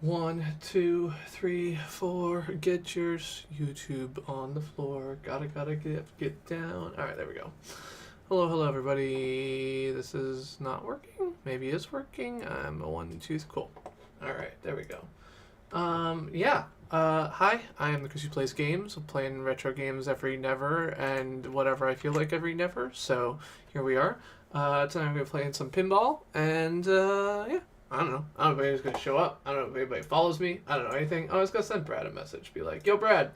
1, 2, 3, 4. Get your YouTube on the floor. Gotta get down. All right, there we go. Hello, everybody. This is not working. Maybe it's working. I'm a 1, 2. Cool. All right, there we go. Hi. I am the Chris who plays games. I'm playing retro games every never and whatever I feel like every never. So here we are. Tonight I'm gonna be playing some pinball and yeah. I don't know. I don't know if anybody's going to show up. I don't know if anybody follows me. I don't know anything. I was going to send Brad a message. Be like, yo, Brad,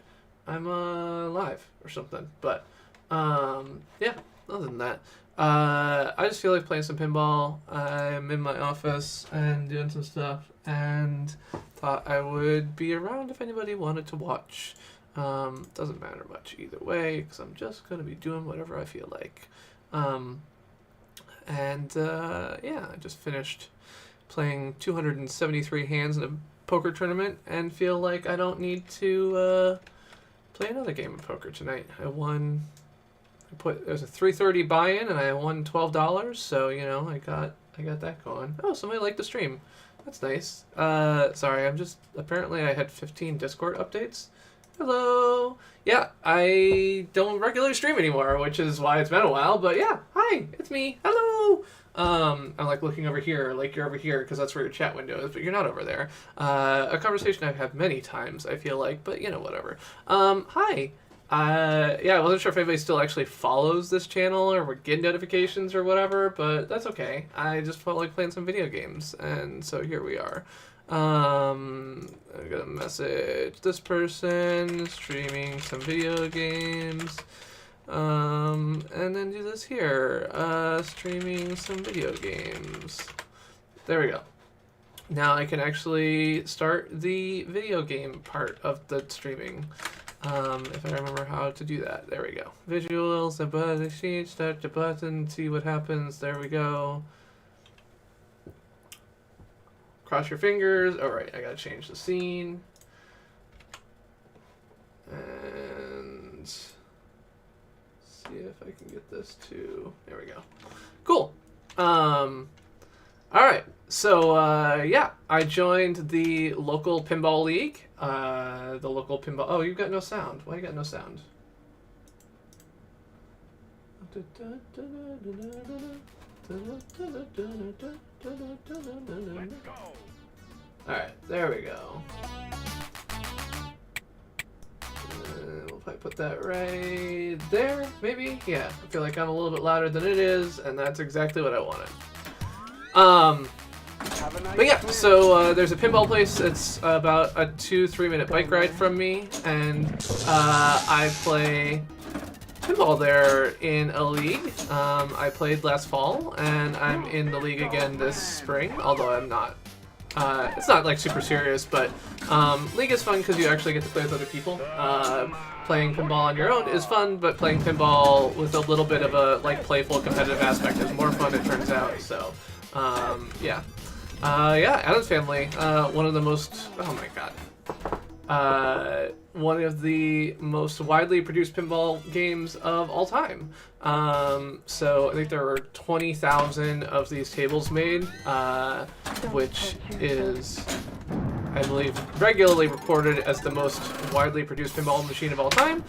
I'm live or something. But, yeah, other than that, I just feel like playing some pinball. I'm in my office and doing some stuff and thought I would be around if anybody wanted to watch. Doesn't matter much either way because I'm just going to be doing whatever I feel like. Yeah, I just finished playing 273 hands in a poker tournament and feel like I don't need to play another game of poker tonight. There was a $3.30 buy-in and I won $12, so you know I got that going. Oh, somebody liked the stream. That's nice. Sorry, apparently I had 15 Discord updates. Hello. Yeah, I don't regularly stream anymore, which is why it's been a while, but yeah, hi, it's me. Hello. I'm like looking over here, like you're over here, because that's where your chat window is, but you're not over there. A conversation I've had many times, I feel like, but you know, whatever. Hi. Yeah, I wasn't sure if anybody still actually follows this channel or would get notifications or whatever, but that's okay. I just felt like playing some video games, and so here we are. I got a message. This person streaming some video games. And then do this here. Streaming some video games. There we go. Now I can actually start the video game part of the streaming. If I remember how to do that. There we go. Visuals, a button sheet, start the button, see what happens. There we go. Cross your fingers. Alright, I gotta change the scene. And see if I can get this to... There we go. Cool. Alright, so yeah, I joined the local pinball league. The local pinball... Oh, you've got no sound. Why you got no sound? Alright, there we go. We'll probably put that right there, maybe? Yeah, I feel like I'm a little bit louder than it is, and that's exactly what I wanted. But yeah, so there's a pinball place. It's about a 2-3 minute bike ride from me, and I play pinball there in a league. I played last fall, and I'm in the league again this spring, although I'm not. It's not like super serious, but league is fun because you actually get to play with other people. Playing pinball on your own is fun, but playing pinball with a little bit of a like playful competitive aspect is more fun, it turns out. So yeah. Yeah, Adam's Family, one of the most, oh my god, one of the most widely produced pinball games of all time. So I think there were 20,000 of these tables made, which is, I believe, regularly reported as the most widely produced pinball machine of all time,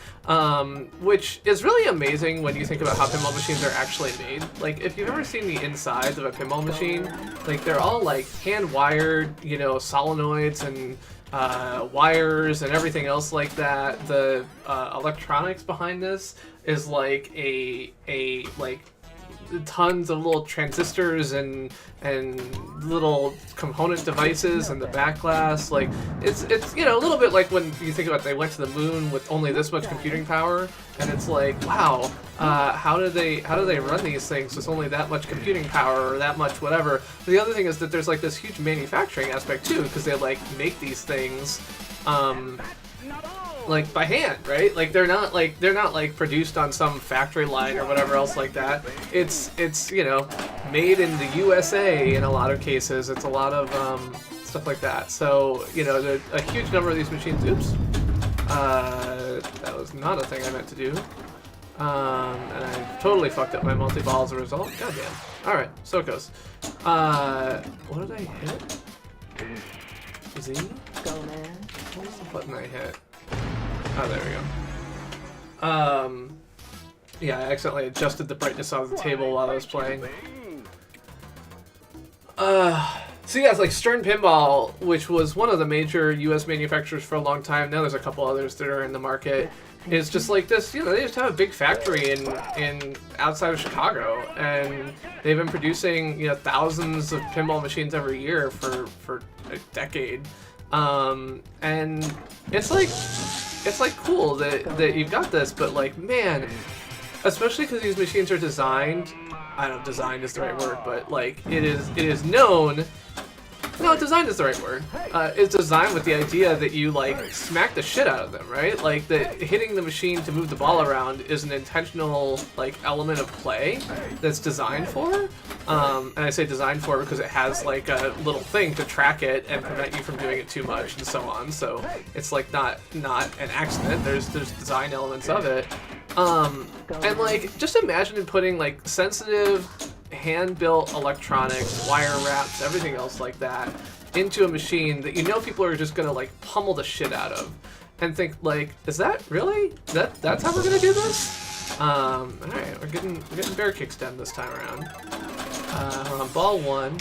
which is really amazing when you think about how pinball machines are actually made. Like, if you've ever seen the insides of a pinball machine, like, they're all, like, hand-wired, you know, solenoids and wires and everything else like that. The electronics behind this is like like tons of little transistors and little component devices and the back glass. Like it's you know a little bit like when you think about they went to the moon with only this much computing power, and it's like wow, how do they run these things with only that much computing power or that much whatever. The other thing is that there's like this huge manufacturing aspect too, because they like make these things like by hand, right? Like they're not like produced on some factory line or whatever else like that. It's you know made in the USA in a lot of cases. It's a lot of stuff like that. So you know a huge number of these machines. Oops, that was not a thing I meant to do. And I totally fucked up my multi-ball as a result. Goddamn. Alright, so it goes. What did I hit? Z? Where's the button I hit? Oh, there we go. Yeah, I accidentally adjusted the brightness on the table while I was playing. So yeah, it's like Stern Pinball, which was one of the major U.S. manufacturers for a long time. Now there's a couple others that are in the market. It's just like this, you know, they just have a big factory in outside of Chicago, and they've been producing, you know, thousands of pinball machines every year for a decade. And it's like cool that you've got this, but like, man, especially because these machines are designed, I don't know if designed is the right word, but like it is known. No, designed is the right word. It's designed with the idea that you like smack the shit out of them, right? Like that hitting the machine to move the ball around is an intentional like element of play that's designed for. And I say designed for because it has like a little thing to track it and prevent you from doing it too much and so on. So it's like not an accident. There's design elements of it. And like just imagine putting like sensitive hand-built electronics, wire wraps, everything else like that into a machine that you know people are just gonna like pummel the shit out of, and think like, is that really that's how we're gonna do this? All right, we're getting bear kicks done this time around. We're on ball one.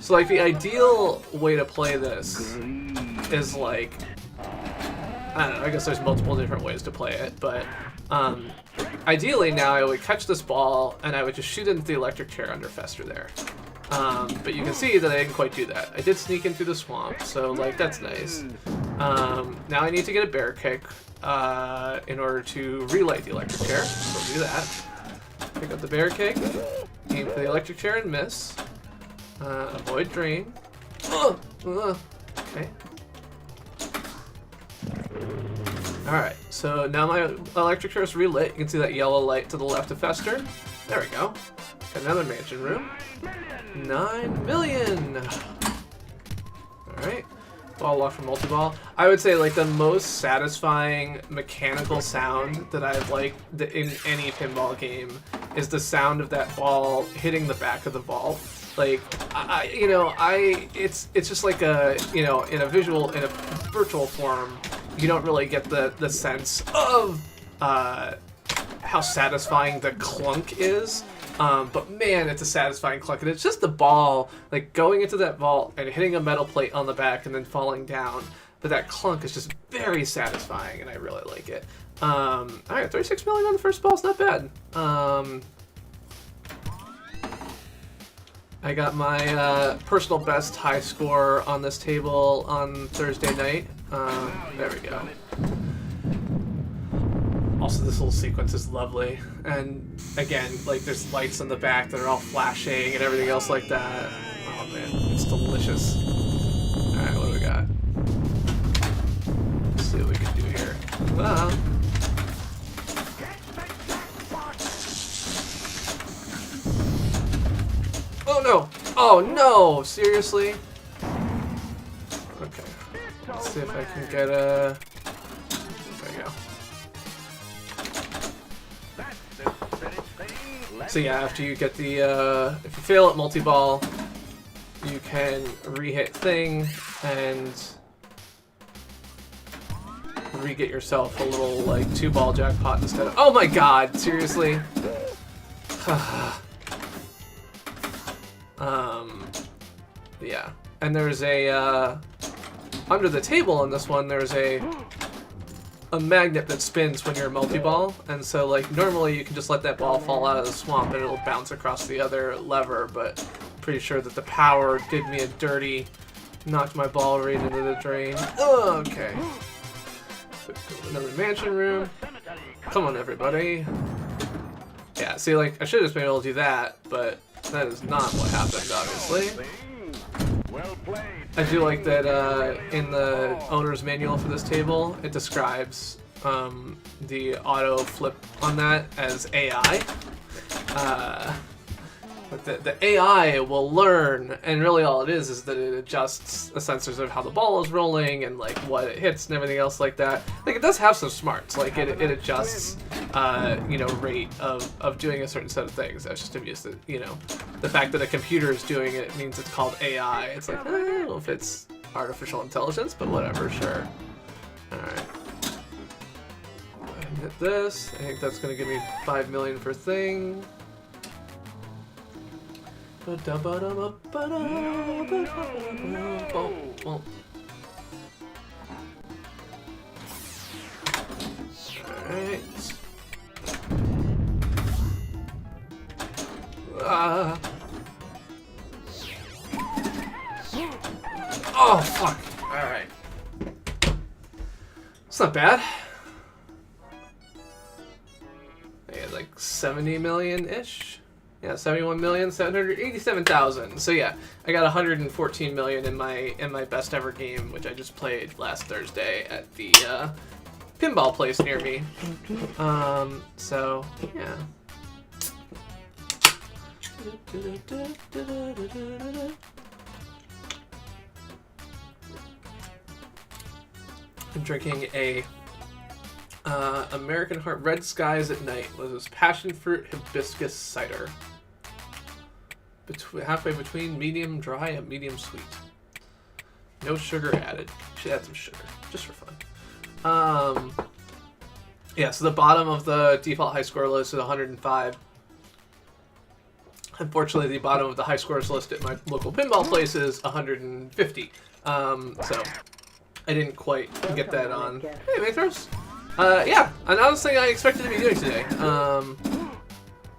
So like the ideal way to play this is like, I don't know, I guess there's multiple different ways to play it, but ideally now I would catch this ball and I would just shoot into the electric chair under Fester there. But you can see that I didn't quite do that. I did sneak in through the swamp, so like that's nice. Now I need to get a bear kick in order to relight the electric chair, so I'll do that. Pick up the bear kick, aim for the electric chair and miss. Avoid drain. Okay. Alright, so now my electric chair is relit. You can see that yellow light to the left of Fester. There we go. Got another mansion room. 9 million! Alright. Ball lock from multi-ball. I would say like the most satisfying mechanical sound that I've liked in any pinball game is the sound of that ball hitting the back of the vault. Like, it's just like a, you know, in a virtual form, you don't really get the sense of how satisfying the clunk is. But man, it's a satisfying clunk. And it's just the ball, like, going into that vault and hitting a metal plate on the back and then falling down. But that clunk is just very satisfying, and I really like it. Alright, 36 million on the first ball is not bad. I got my personal best high score on this table on Thursday night. There we go. Also, this little sequence is lovely. And again, like there's lights on the back that are all flashing and everything else like that. Oh man, it's delicious. Alright, what do we got? Let's see what we can do here. Oh no! Oh no! Seriously? Okay. Let's see if I can get a... There we go. So yeah, after you get the, if you fail at multi-ball, you can re-hit thing and re-get yourself a little, like, 2-ball jackpot instead of... Oh my god, seriously? Yeah. And there's a, under the table on this one, there's a magnet that spins when you're multi-ball, and so like normally you can just let that ball fall out of the swamp and it'll bounce across the other lever, but I'm pretty sure that the power did me a dirty, knocked my ball right into the drain. Oh, okay. Another mansion room. Come on, everybody. Yeah, see, like I should have been able to do that, but that is not what happened, obviously. I do like that in the owner's manual for this table, it describes the auto flip on that as AI. But the AI will learn, and really all it is that it adjusts the sensors of how the ball is rolling and like what it hits and everything else like that. Like it does have some smarts, like it adjusts, you know, rate of doing a certain set of things. That's just obvious that, you know, the fact that a computer is doing it means it's called AI. It's like, I don't know if it's artificial intelligence, but whatever, sure. All right. Go ahead and hit this. I think that's gonna give me 5 million per thing. Alright. Oh, fuck. Alright. It's not bad. I had like 70 million-ish. Yeah, 71,787,000. So yeah, I got 114 million in my best ever game, which I just played last Thursday at the pinball place near me. So yeah. I'm drinking a American Heart Red Skies at Night with this passion fruit hibiscus cider. Halfway between medium dry and medium sweet. No sugar added. Should add some sugar, just for fun. Yeah, so the bottom of the default high score list is 105. Unfortunately, the bottom of the high scores list at my local pinball place is 150. So I didn't quite get that on. Hey, Maythros. Yeah, another thing I expected to be doing today.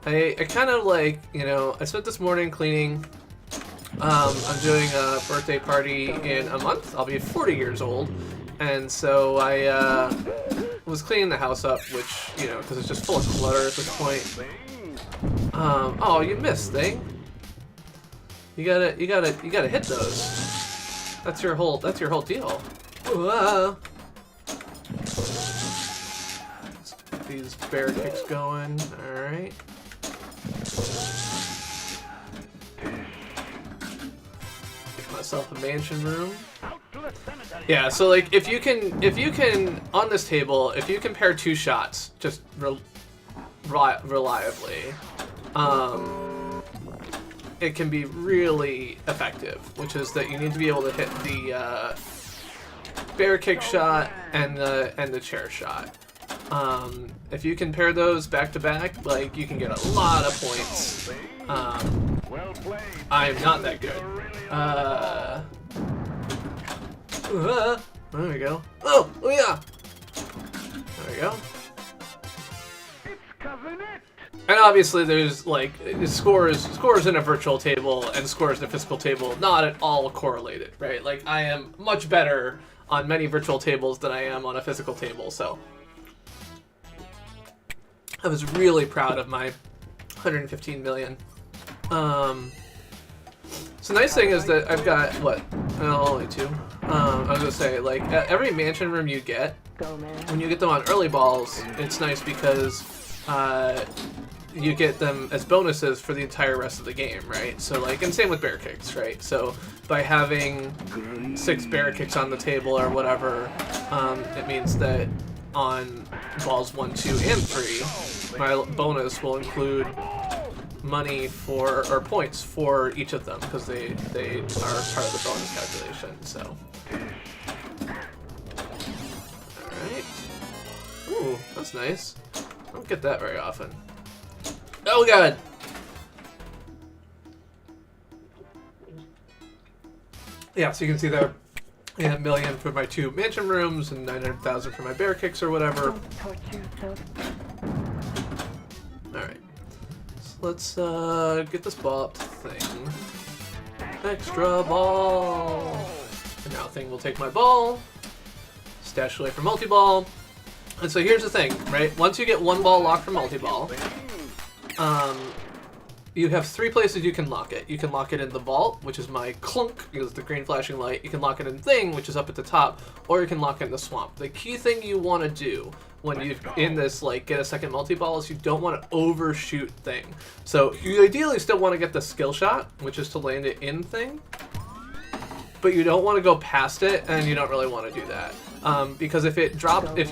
I kind of like, you know, I spent this morning cleaning. I'm doing a birthday party in a month. I'll be 40 years old. And so I was cleaning the house up, which, you know, because it's just full of clutter at this point. Oh, you missed, thing. You gotta hit those. That's your whole deal. Let's get these bear kicks going. All right. Get myself a mansion room. Yeah, so like if you can on this table, if you can pair two shots just reliably, it can be really effective. Which is that you need to be able to hit the bear kick shot and the chair shot. If you can pair those back to back, like you can get a lot of points. I'm not that good. There we go. Oh yeah. There we go. And obviously, there's like scores in a virtual table and scores in a physical table, not at all correlated, right? Like I am much better on many virtual tables than I am on a physical table, so. I was really proud of my 115 million. So the nice thing is that I've got, what, only two. I was gonna say, like, every mansion room you get, when you get them on early balls, it's nice because you get them as bonuses for the entire rest of the game, right? So, like, and same with bear kicks, right? So by having 6 bear kicks on the table or whatever, it means that on balls 1, 2, and 3, my bonus will include money for, or points for each of them, because they are part of the bonus calculation, so. Alright. Ooh, that's nice. I don't get that very often. Oh god! Yeah, so you can see there, yeah, $1 million for my 2 mansion rooms and 900,000 for my bear kicks or whatever. Alright. So let's get this ball up to Thing. Extra ball! And now Thing will take my ball, stash away for multi-ball. And so here's the thing, right? Once you get one ball locked for multi-ball, you have 3 places you can lock it. You can lock it in the vault, which is my clunk, because the green flashing light. You can lock it in thing, which is up at the top, or you can lock it in the swamp. The key thing you want to do when you in this like get a second multi-ball is you don't want to overshoot thing. So you ideally still want to get the skill shot, which is to land it in thing, but you don't want to go past it, and you don't really want to do that. Because if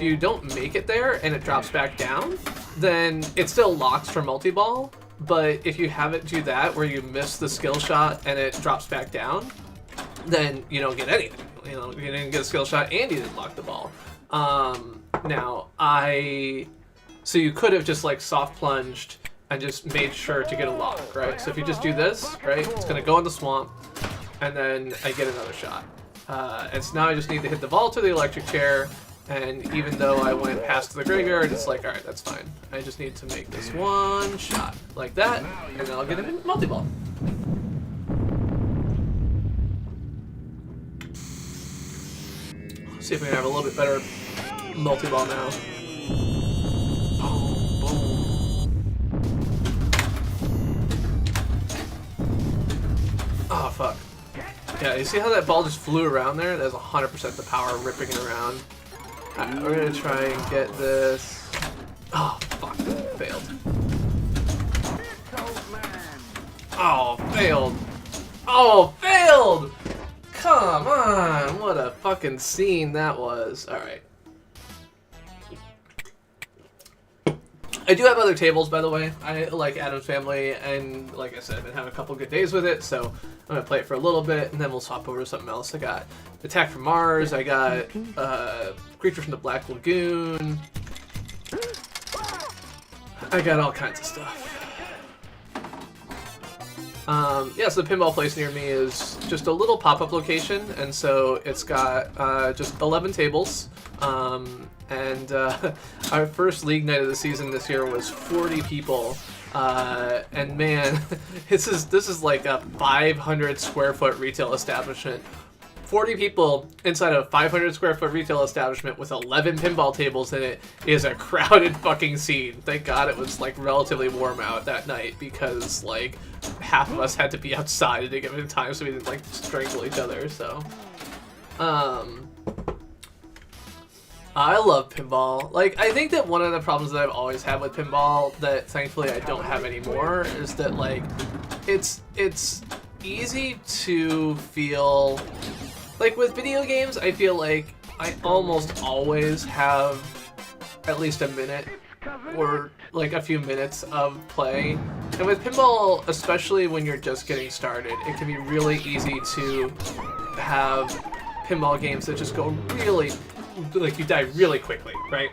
you don't make it there and it drops back down, then it still locks for multi-ball. But if you have it do that, where you miss the skill shot and it drops back down, then you don't get anything. You know, you didn't get a skill shot and you didn't lock the ball. So you could have just like soft plunged and just made sure to get a lock, right? So if you just do this, right, it's gonna go in the swamp, and then I get another shot. And so now I just need to hit the vault or the electric chair. And even though I went past the graveyard, it's like, alright, that's fine. I just need to make this one shot, like that, and then I'll get a multi-ball. See if we can have a little bit better multi-ball now. Boom, boom. Oh, fuck. Yeah, you see how that ball just flew around there? That's 100% the power ripping it around. Alright, we're gonna try and get this. Oh, fuck. Failed. Oh, failed. Oh, failed! Come on! What a fucking scene that was. Alright. I do have other tables, by the way. I like Adam's Family, and like I said, I've been having a couple good days with it, so I'm gonna play it for a little bit, and then we'll swap over to something else. I got Attack from Mars, I got Creature from the Black Lagoon. I got all kinds of stuff. Yeah, so the pinball place near me is just a little pop-up location, and so it's got just 11 tables. And our first league night of the season this year was 40 people, and man, this is like a 500 square foot retail establishment. 40 people inside a 500 square foot retail establishment with 11 pinball tables in it is a crowded fucking scene. Thank God it was like relatively warm out that night, because like half of us had to be outside at a given time so we didn't like strangle each other. So, I love pinball. Like, I think that one of the problems that I've always had with pinball that thankfully I don't have anymore is that like it's easy to feel like with video games. I feel like I almost always have at least a minute or like a few minutes of play. And with pinball, especially when you're just getting started, it can be really easy to have pinball games that just go really, like, you die really quickly, right?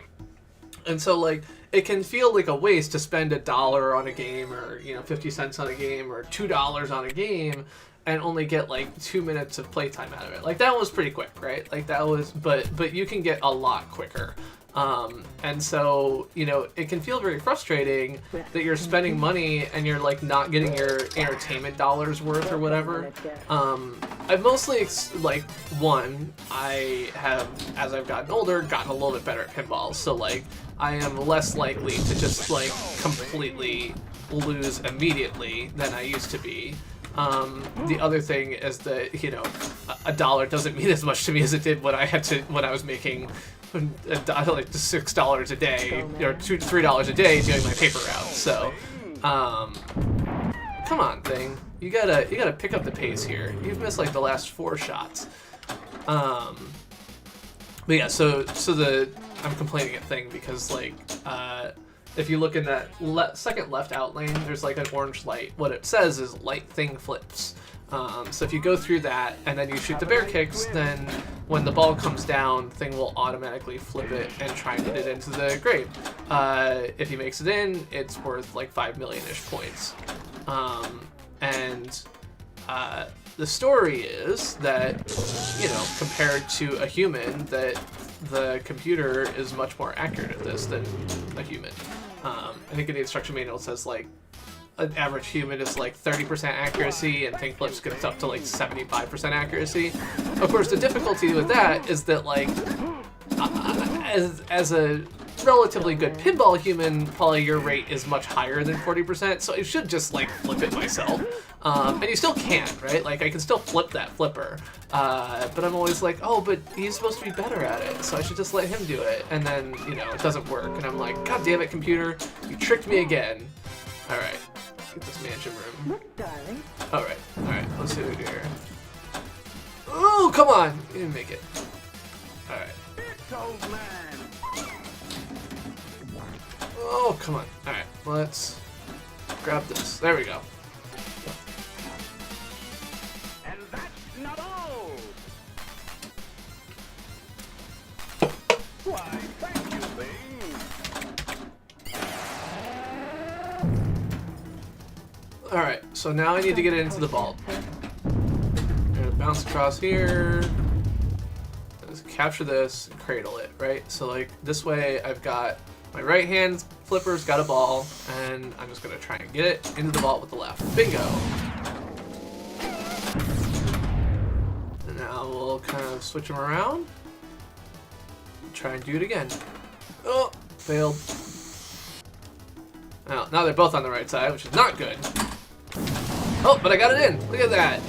And so, like, it can feel like a waste to spend $1 on a game, or, you know, 50 cents on a game, or $2 on a game, and only get, like, 2 minutes of playtime out of it. Like, that was pretty quick, right? Like, that was, but you can get a lot quicker. And so, you know, it can feel very frustrating that you're spending money and you're like not getting your entertainment dollars worth or whatever. I've mostly, I have, as I've gotten older, gotten a little bit better at pinball. So like, I am less likely to just like completely lose immediately than I used to be. The other thing is that, you know, $1 doesn't mean as much to me as it did when I was making like $6 a day or $3 a day doing my paper route. So, come on, thing, you gotta pick up the pace here. You've missed like the last 4 shots. But yeah, so I'm complaining at thing because like if you look in that second left out lane, there's like an orange light. What it says is light thing flips. So if you go through that and then you shoot the bear kicks, then when the ball comes down, thing will automatically flip it and try and hit it into the grave. If he makes it in, it's worth like 5 million-ish points. The story is that, you know, compared to a human, that the computer is much more accurate at this than a human. I think in the instruction manual it says like an average human is like 30% accuracy, and Think Flips gets up to like 75% accuracy. Of course, the difficulty with that is that like as a relatively good pinball human, probably your rate is much higher than 40%, so I should just, like, flip it myself. And you still can, right? Like, I can still flip that flipper. But I'm always like, oh, but he's supposed to be better at it, so I should just let him do it. And then, you know, it doesn't work. And I'm like, God damn it, computer, you tricked me again. All right, get this mansion room. Look, darling. All right, let's see what we do here. Oh, come on, you didn't make it. All right. Old man. Oh, come on. All right, let's grab this. There we go. And that's not all. Why, thank you, Bing. All right, so now I need to get it into the vault. I'm gonna bounce across here. Just capture this and cradle it, right? So like this way, I've got my right hand flipper's got a ball, and I'm just gonna try and get it into the vault with the left. Bingo. And now we'll kind of switch them around. Try and do it again. Oh, failed. Now they're both on the right side, which is not good. Oh, but I got it in. Look at that.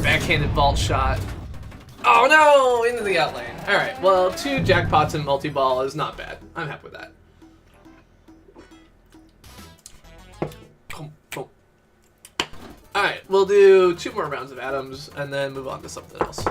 Backhanded vault shot. Oh no, into the outlane. All right, well, 2 jackpots and multi-ball is not bad. I'm happy with that. All right, we'll do 2 more rounds of atoms and then move on to something else.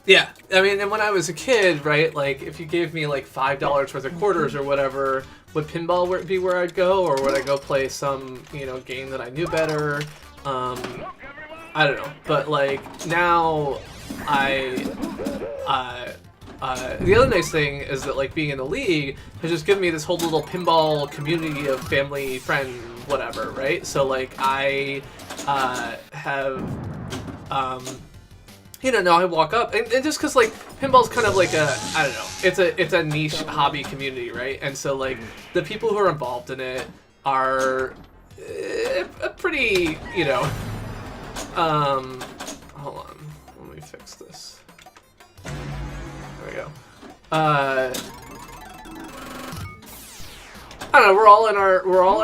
Yeah, I mean, and when I was a kid, right, like, if you gave me, like, $5 worth of quarters or whatever, would pinball be where I'd go, or would I go play some, you know, game that I knew better? I don't know, but, like, now the other nice thing is that, like, being in the league has just given me this whole little pinball community of family, friend, whatever, right? So, like, I have, you know, now I walk up, and just because, like, pinball's kind of like a, I don't know, it's a niche hobby community, right? And so, like, the people who are involved in it are a pretty, you know, hold on, let me fix this. There we go. I don't know, we're all in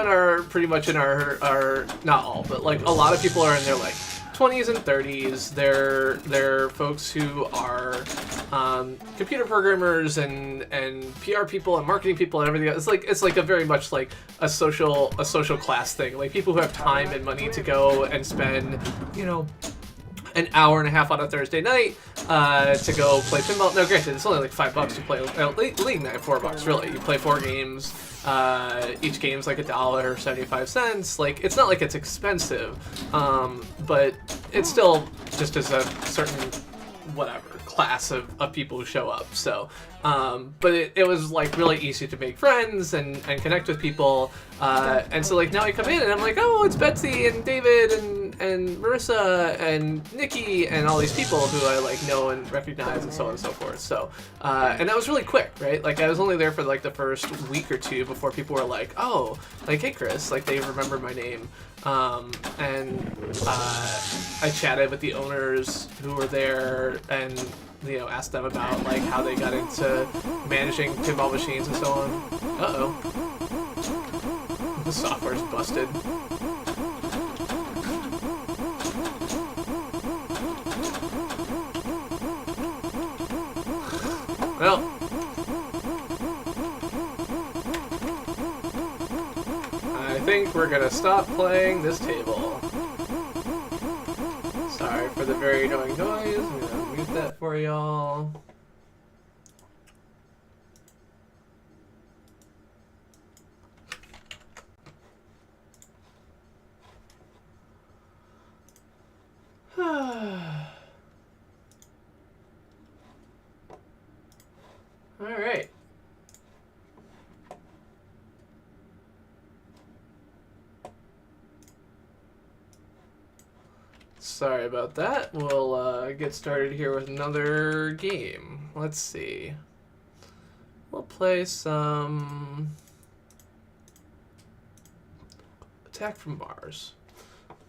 our, pretty much in our, not all, but, like, a lot of people are in their, like, 20s and 30s. They're folks who are computer programmers and PR people and marketing people and everything else. It's like a very much like a social class thing. Like people who have time and money to go and spend, you know, an hour and a half on a Thursday night to go play pinball. No, granted, it's only like $5 to play league night. $4 really. You play 4 games. Each game's like $1.75. Like it's not like it's expensive, but it's still just as a certain whatever class of people who show up. So, but it was like really easy to make friends and connect with people. And so like now I come in and I'm like, oh, it's Betsy and David and Marissa and Nikki and all these people who I like know and recognize and so on and so forth. So, and that was really quick, right? Like I was only there for like the first week or two before people were like, oh, like, hey Chris, like they remember my name. I chatted with the owners who were there and, you know, asked them about like how they got into managing pinball machines and so on. Uh-oh. The software's busted. Well, I think we're gonna stop playing this table. Sorry for the very annoying noise. I'm gonna mute that for y'all. All right. Sorry about that. We'll get started here with another game. Let's see. We'll play some Attack from Mars.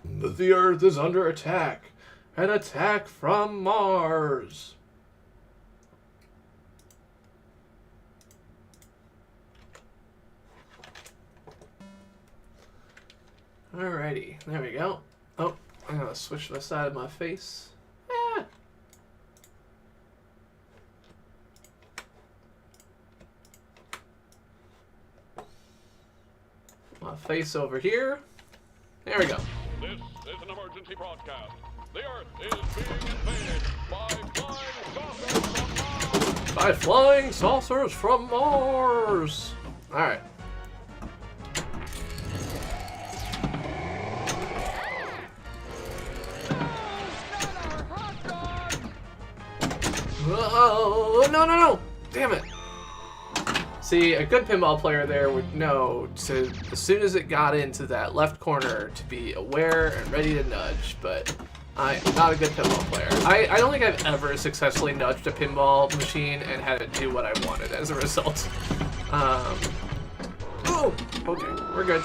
The Earth is under attack. An attack from Mars. Alrighty, there we go. Oh, I'm gonna switch to the side of my face. Ah. My face over here. There we go. This is an emergency broadcast. The Earth is being invaded by flying saucers from Mars. By flying saucers from Mars. Alright. Oh, no, no, no! Damn it! See, a good pinball player there would know to, as soon as it got into that left corner, to be aware and ready to nudge, but I'm not a good pinball player. I don't think I've ever successfully nudged a pinball machine and had it do what I wanted as a result. Oh! Okay, we're good.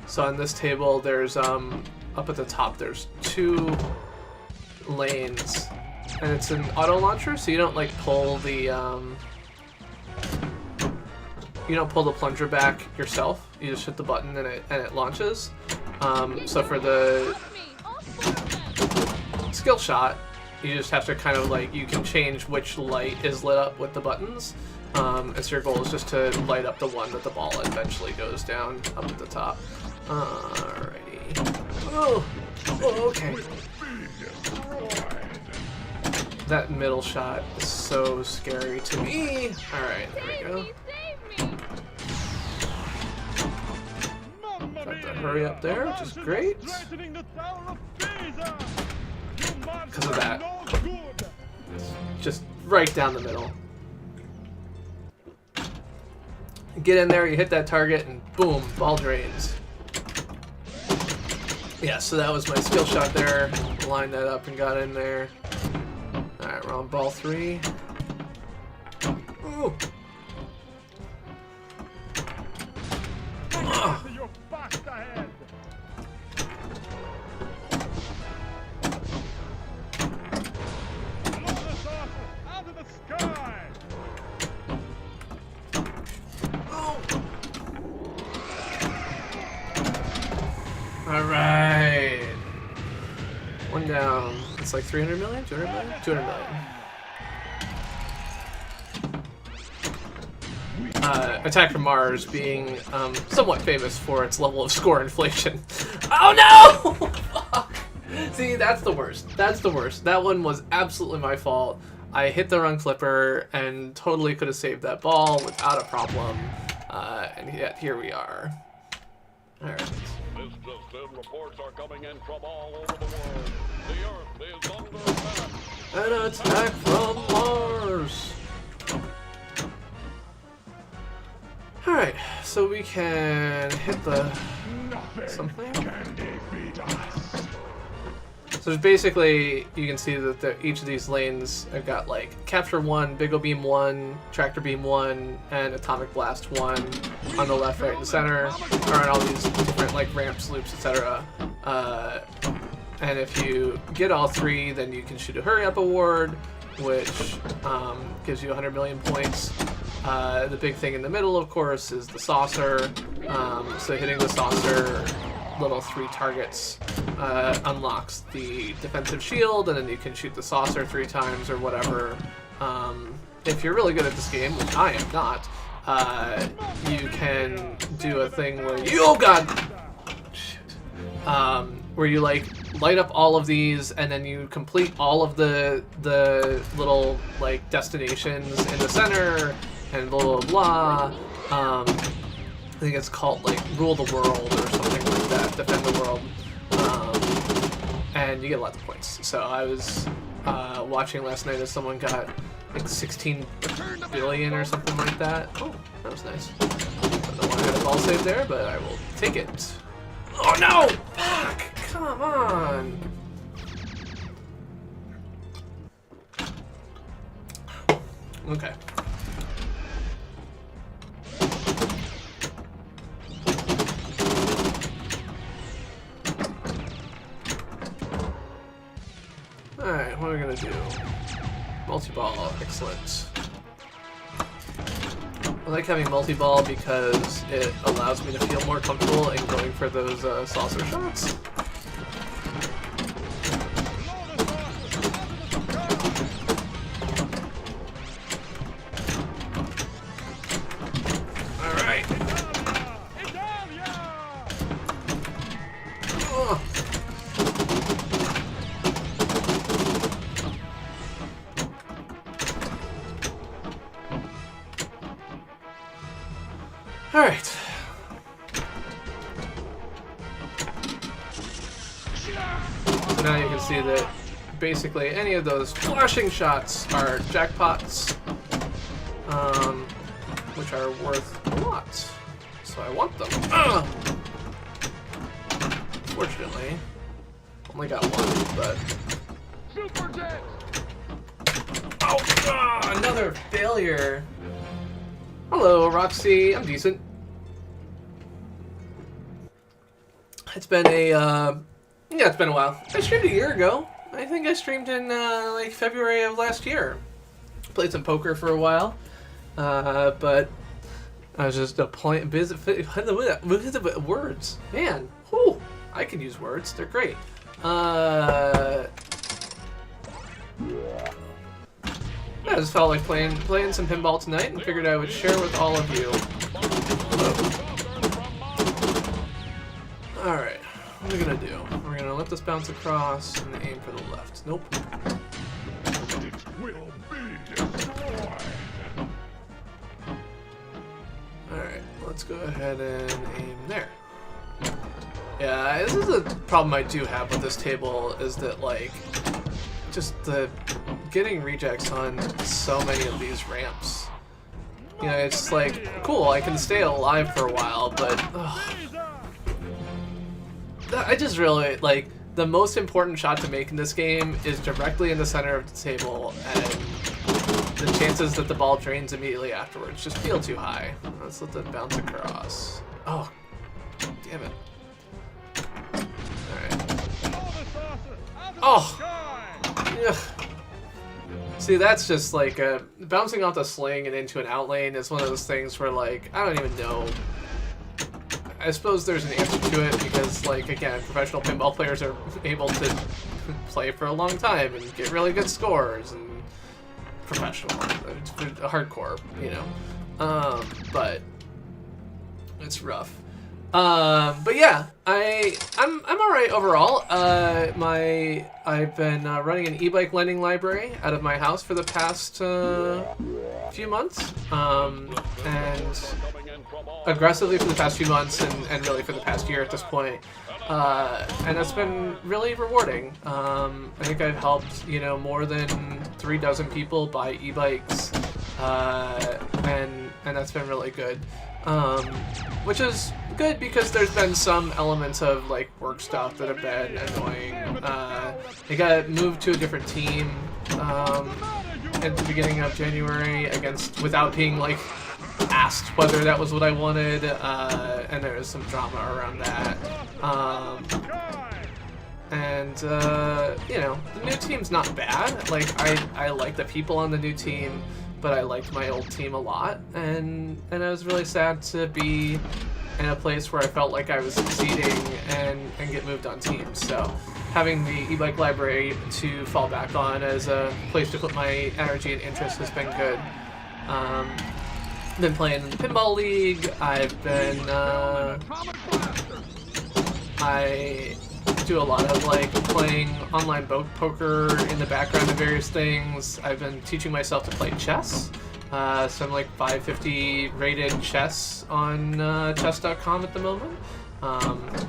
So on this table, there's, up at the top, there's 2 lanes. And it's an auto launcher, so you don't like pull the you don't pull the plunger back yourself. You just hit the button and it launches. So for the skill shot, you just have to kind of like, you can change which light is lit up with the buttons. And so your goal is just to light up the one that the ball eventually goes down up at the top. Alrighty. Oh, okay. That middle shot is so scary to me. Alright, there we go. Got the hurry up there, which is great. Because of that. Just right down the middle. Get in there, you hit that target, and boom, ball drains. Yeah, so that was my skill shot there. Lined that up and got in there. Alright, we're on ball 3. Ooh. You're fast ahead. Out of the sky. Oh. Alright. One down. It's like 300 million? 200 million? 200 million. Attack from Mars being somewhat famous for its level of score inflation. Oh no! Fuck! See, that's the worst. That's the worst. That one was absolutely my fault. I hit the wrong flipper and totally could have saved that ball without a problem. And yet here we are. Alright. This just in, reports are coming in from all over the world. The Earth is under attack. An attack from Mars! Alright, so we can hit the something. So there's basically, you can see that each of these lanes have got like Capture 1, Big O Beam 1, Tractor Beam 1, and Atomic Blast 1 on the left, right, and center, or on all these different like ramps, loops, etc. And if you get all 3, then you can shoot a Hurry Up award, which gives you 100 million points. The big thing in the middle, of course, is the saucer. So hitting the saucer, little 3 targets, unlocks the defensive shield, and then you can shoot the saucer 3 times or whatever. If you're really good at this game, which I am not, you can do a thing where you, oh god! Shit. Where you like light up all of these, and then you complete all of the little like destinations in the center, and blah blah blah. I think it's called like Rule the World or something like that, Defend the World, and you get lots of points. So I was watching last night as someone got like 16 billion or something like that. Oh, that was nice. I don't know why I had a ball save there, but I will take it. Oh no! Fuck! Come on! Okay. Alright, what are we gonna do? Multi-ball, excellent. I like having multi-ball because it allows me to feel more comfortable in going for those saucer shots. Alright. Oh. Alright. So now you can see that basically any of those flashing shots are jackpots, which are worth a lot. So I want them. Fortunately, only got one, but... Oh, another failure. Hello, Roxy. I'm decent. It's been a, it's been a while. I streamed a year ago. I think I streamed in, like, February of last year. Played some poker for a while. But I was just words. Man, whew, I can use words. They're great. I just felt like playing some pinball tonight and figured I would share with all of you. Alright, what are we gonna do? We're gonna let this bounce across and aim for the left. Nope. It will be destroyed. Alright, let's go ahead and aim there. Yeah, this is a problem I do have with this table, is that, like, just the getting rejects on so many of these ramps. You know, it's like, cool, I can stay alive for a while, but I just really, like, the most important shot to make in this game is directly in the center of the table, and the chances that the ball drains immediately afterwards just feel too high. Let's let that bounce across. Oh, damn it. Alright. Oh! Yeah. See, that's just like bouncing off the sling and into an out lane is one of those things where, like, I don't even know. I suppose there's an answer to it because, like, again, professional pinball players are able to play for a long time and get really good scores, and professional, hardcore, you know. But it's rough. But yeah, I'm alright overall. I've been running an e-bike lending library out of my house for the past few months, and aggressively for the past few months, and really for the past year at this point. And that's been really rewarding. I think I've helped, you know, more than 3 dozen people buy e-bikes, and that's been really good. Which is good because there's been some elements of, like, work stuff that have been annoying. I got moved to a different team at the beginning of January without being, like, asked whether that was what I wanted, and there was some drama around that. You know, the new team's not bad. Like, I like the people on the new team, but I liked my old team a lot, and I was really sad to be in a place where I felt like I was succeeding and get moved on teams. So having the e-bike library to fall back on as a place to put my energy and interest has been good. Been playing in the Pinball League. I've been I do a lot of, like, playing online poker in the background of various things. I've been teaching myself to play chess. So I'm like 550 rated chess on chess.com at the moment.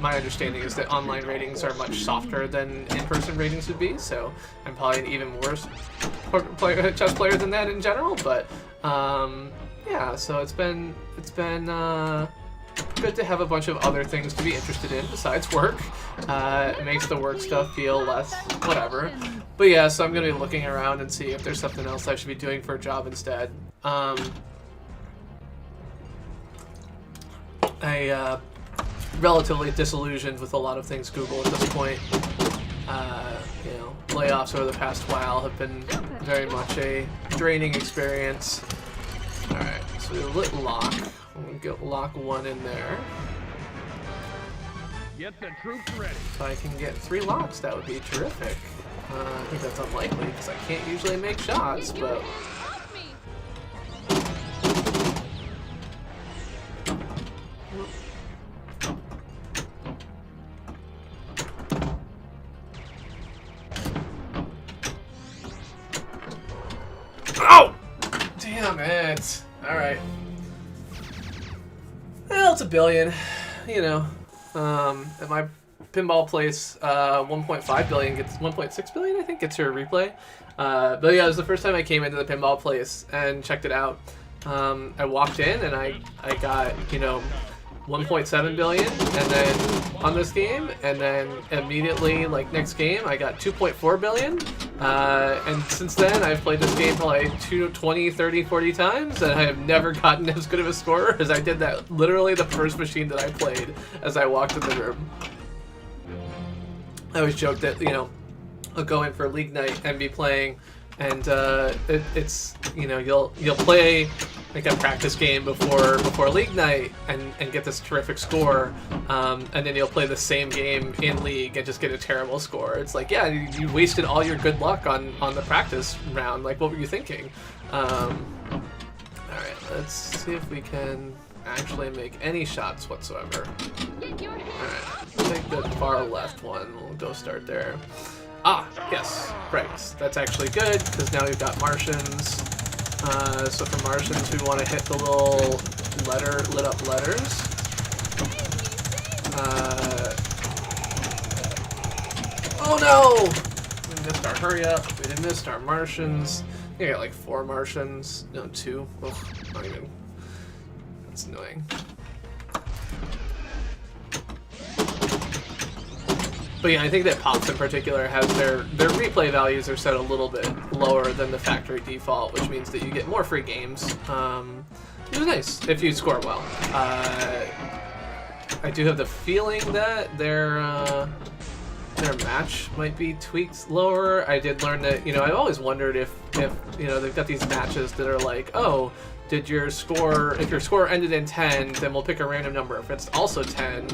My understanding is that online ratings are much softer than in-person ratings would be, so I'm probably an even worse chess player than that in general. But yeah, so it's been good to have a bunch of other things to be interested in besides work. It makes the work stuff feel less whatever. But yeah, so I'm going to be looking around and see if there's something else I should be doing for a job instead. Relatively disillusioned with a lot of things Google at this point. You know, layoffs over the past while have been very much a draining experience. Alright, So we lit lock. We'll get lock 1 in there. Get the troops ready. If I can get 3 locks, that would be terrific. I think that's unlikely because I can't usually make shots, but... Oh! Damn it. Alright. Well, it's $1 billion. You know. At my pinball place, 1.5 billion gets 1.6 billion, I think, gets your replay. But yeah, it was the first time I came into the pinball place and checked it out. I walked in and I got, you know, 1.7 billion and then on this game, and then immediately, like, next game I got 2.4 billion, and since then I've played this game probably 20, 30, 40 times, and I have never gotten as good of a score as I did that literally the first machine that I played as I walked in the room. I always joke that, you know, I'll go in for league night and be playing, and it's, you know, you'll play like a practice game before league night and get this terrific score, and then you'll play the same game in league and just get a terrible score. It's like, yeah, you wasted all your good luck on the practice round. Like, what were you thinking? All right, let's see if we can actually make any shots whatsoever. Alright, take the far left one. We'll go start there. Ah, yes, right. That's actually good, because now we've got Martians. So for Martians, we want to hit the little lit up letters. Oh no! We missed our hurry up. We missed our Martians. We got like 4 Martians. No, 2. Ugh, not even. That's annoying. But yeah, I think that Pops in particular has their replay values are set a little bit lower than the factory default, which means that you get more free games. Which is nice if you score well. I do have the feeling that their match might be tweaked lower. I did learn that, you know, I've always wondered if you know, they've got these matches that are like, oh, if your score ended in 10, then we'll pick a random number. If it's also 10,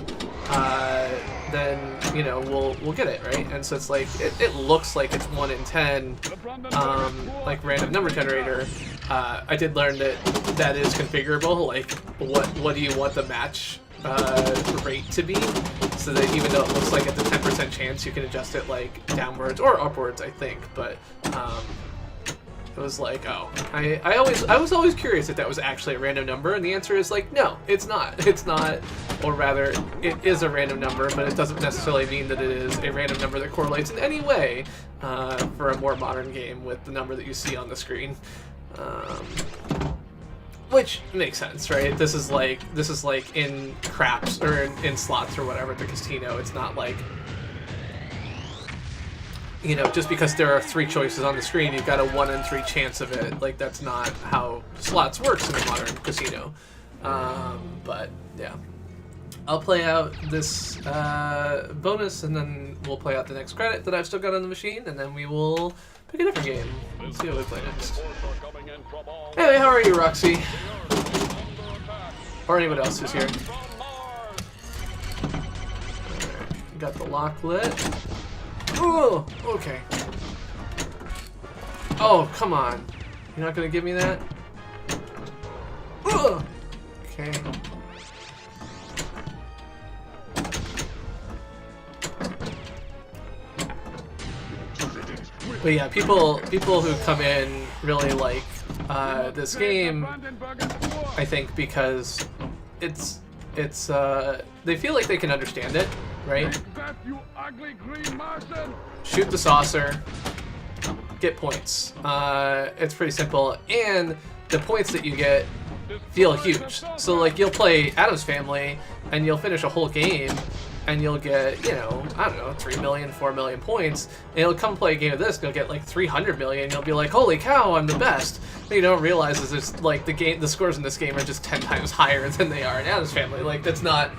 then, you know, we'll get it, right? And so it's like, it looks like it's 1 in 10, like random number generator. I did learn that is configurable, like what do you want the match rate to be, so that even though it looks like it's a 10% chance, you can adjust it like downwards or upwards, I think. But it was like, oh, I was always curious if that was actually a random number, and the answer is like, no, it's not. It's not, or rather, it is a random number, but it doesn't necessarily mean that it is a random number that correlates in any way for a more modern game with the number that you see on the screen. Which makes sense, right? This is like in craps or in slots or whatever at the casino. It's not like, you know, just because there are 3 choices on the screen, you've got a 1 in 3 chance of it. Like, that's not how slots works in a modern casino. But yeah, I'll play out this bonus, and then we'll play out the next credit that I've still got on the machine, and then we will pick a different game. Let's see what we play next. Hey, how are you, Roxy? Or anyone else who's here. Right, got the lock lit. Oh, okay. Oh, come on. You're not gonna give me that? Oh, okay. But yeah, people who come in really like this game, I think, because it's they feel like they can understand it, right? Shoot the saucer, get points. It's pretty simple, and the points that you get feel huge. So like, you'll play Addams Family and you'll finish a whole game and you'll get, you know, I don't know, 3 million, 4 million points, and you'll come play a game of this and you'll get like 300 million, and you'll be like, holy cow, I'm the best. What you don't realize is it's like the scores in this game are just 10 times higher than they are in Addams Family. Like, it's not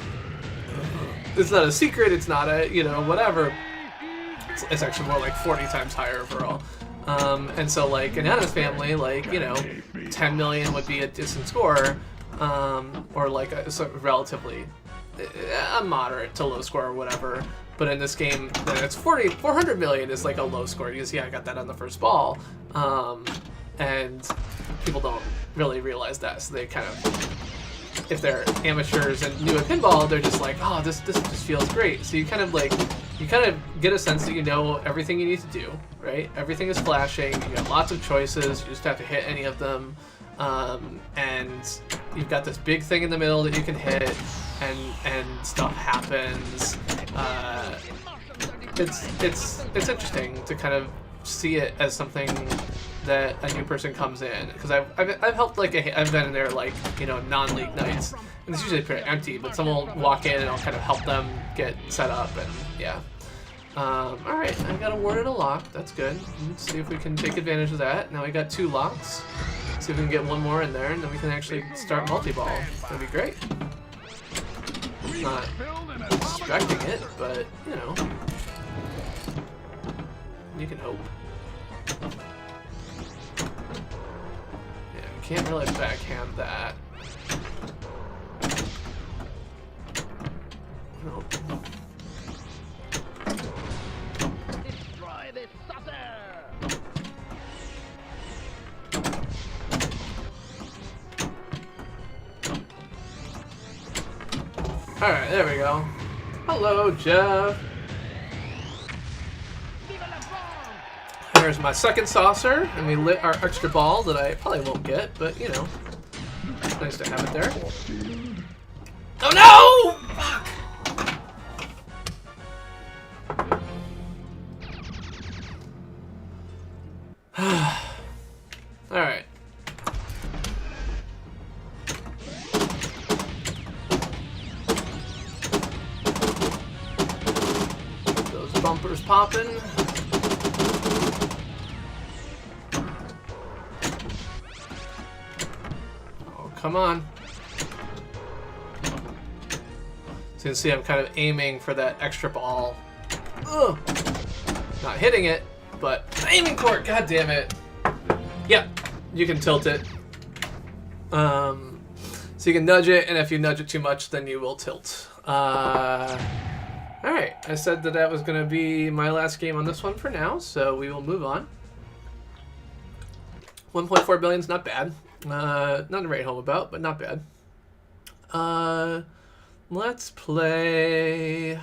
a secret, it's not a, you know, whatever. It's actually more like 40 times higher overall. And so, like, in Addams Family, like, you know, 10 million would be a decent score, or like a relatively a moderate to low score or whatever. But in this game, then it's 400 million is like a low score. You can see I got that on the first ball, and people don't really realize that, so they kind of, if they're amateurs and new at pinball, they're just like, oh, this just feels great. So you kind of get a sense that you know everything you need to do, right? Everything is flashing. You got lots of choices. You just have to hit any of them, and you've got this big thing in the middle that you can hit, and stuff happens. It's interesting to kind of see it as something that a new person comes in, because I've helped, like, I've been in there, like, you know, non-league nights, and it's usually pretty empty, but someone will walk in and I'll kind of help them get set up, and yeah. Alright, I got awarded a lock. That's good. Let's see if we can take advantage of that. Now we got 2 locks. See if we can get one more in there, and then we can actually start multi-ball. That'd be great. Not expecting it, but, you know, you can hope. Yeah, can't really backhand that. Nope. Destroy this saucer! Alright, there we go. Hello, Jeff. There's my second saucer, and we lit our extra ball that I probably won't get, but, you know, it's nice to have it there. Oh no! Fuck! Alright. Those bumpers popping. Oh, come on. So you can see I'm kind of aiming for that extra ball. Ugh. Not hitting it, but aiming for it. God damn it. Yeah, you can tilt it. So you can nudge it, and if you nudge it too much, then you will tilt. Alright, I said that was going to be my last game on this one for now, so we will move on. 1.4 billion is not bad. Nothing to write home about, but not bad. Let's play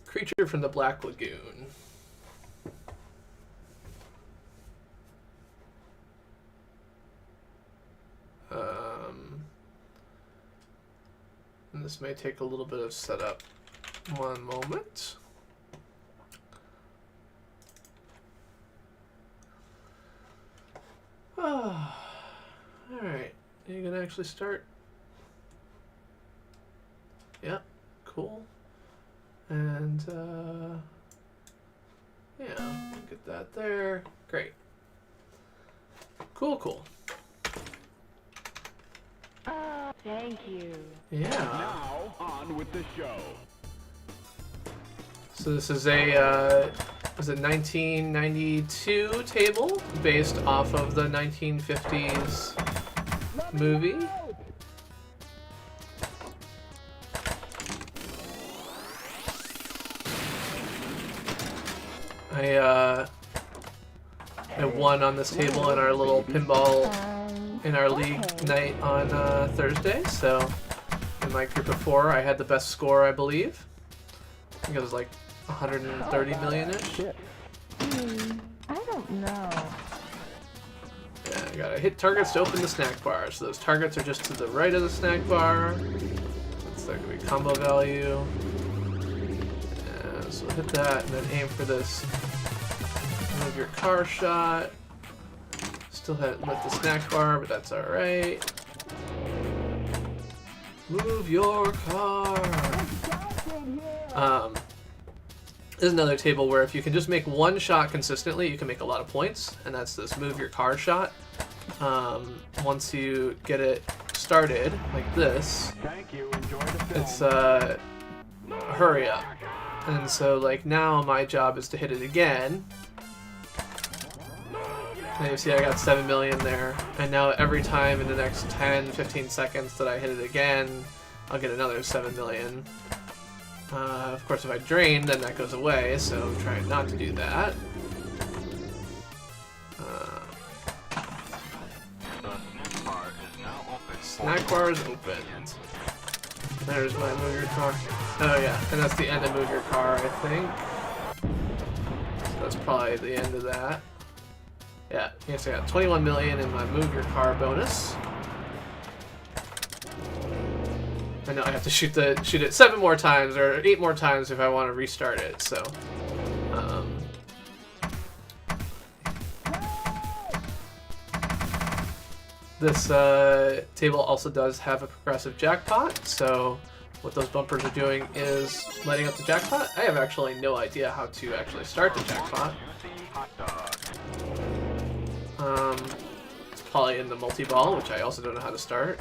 Creature from the Black Lagoon. And this may take a little bit of setup. One moment. Oh, all right, you can actually start. Yeah, cool. And yeah, get that there. Great. Cool, cool. Thank you. Yeah. Now, on with the show. So this is a 1992 table based off of the 1950s movie. I won on this table in our little pinball in our league night on Thursday. So in my group of 4, I had the best score, I believe. I think it was like 130 million-ish. I don't know. Yeah, I gotta hit targets to open the snack bar. So those targets are just to the right of the snack bar. That's gonna be combo value. Yeah, so hit that and then aim for this. Move your car shot. Still hit with the snack bar, but that's alright. Move your car. This is another table where if you can just make one shot consistently, you can make a lot of points, and that's this move your car shot. Once you get it started, like this, it's hurry up. And so like now my job is to hit it again. And you see I got 7 million there. And now every time in the next 10, 15 seconds that I hit it again, I'll get another 7 million. Of course, if I drain, then that goes away, so I'm trying not to do that. Snack bar is opened. There's my move your car. Oh yeah, and that's the end of move your car, I think. So that's probably the end of that. Yeah, yes, I got 21 million in my move your car bonus. I know I have to shoot it 7 more times or 8 more times if I want to restart it. So, this table also does have a progressive jackpot. So, what those bumpers are doing is lighting up the jackpot. I have actually no idea how to actually start the jackpot. It's probably in the multi-ball, which I also don't know how to start.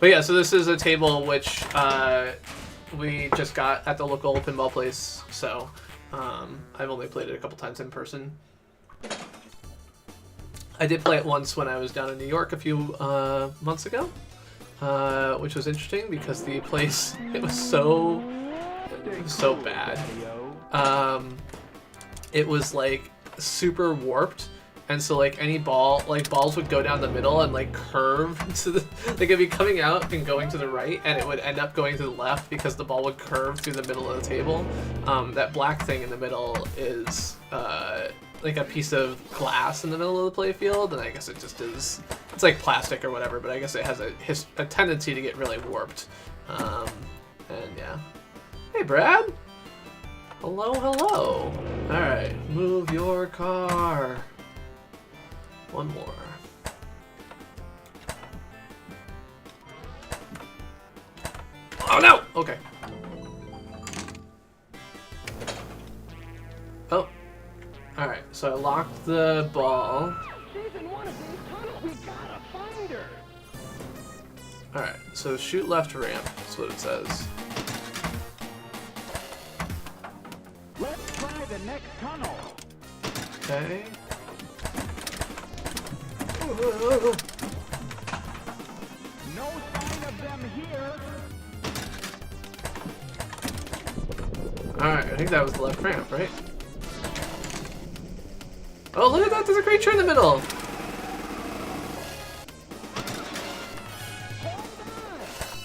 But yeah, so this is a table which we just got at the local pinball place, so I've only played it a couple times in person. I did play it once when I was down in New York a few months ago, which was interesting because the place, it was so bad. It was like super warped. And so, like, any ball, like, balls would go down the middle and, like, curve to the, like, it'd be coming out and going to the right, and it would end up going to the left because the ball would curve through the middle of the table. That black thing in the middle is, like, a piece of glass in the middle of the play field, and I guess it just is, it's like plastic or whatever, but I guess it has a tendency to get really warped. And, yeah. Hey, Brad! Hello, hello! Alright, move your car. One more. Oh no! Okay. Oh. Alright, so I locked the ball. Alright, so shoot left ramp, that's what it says. Let's try the next tunnel. Okay. No sign of them here. Alright, I think that was the left ramp, right? Oh, look at that! There's a creature in the middle!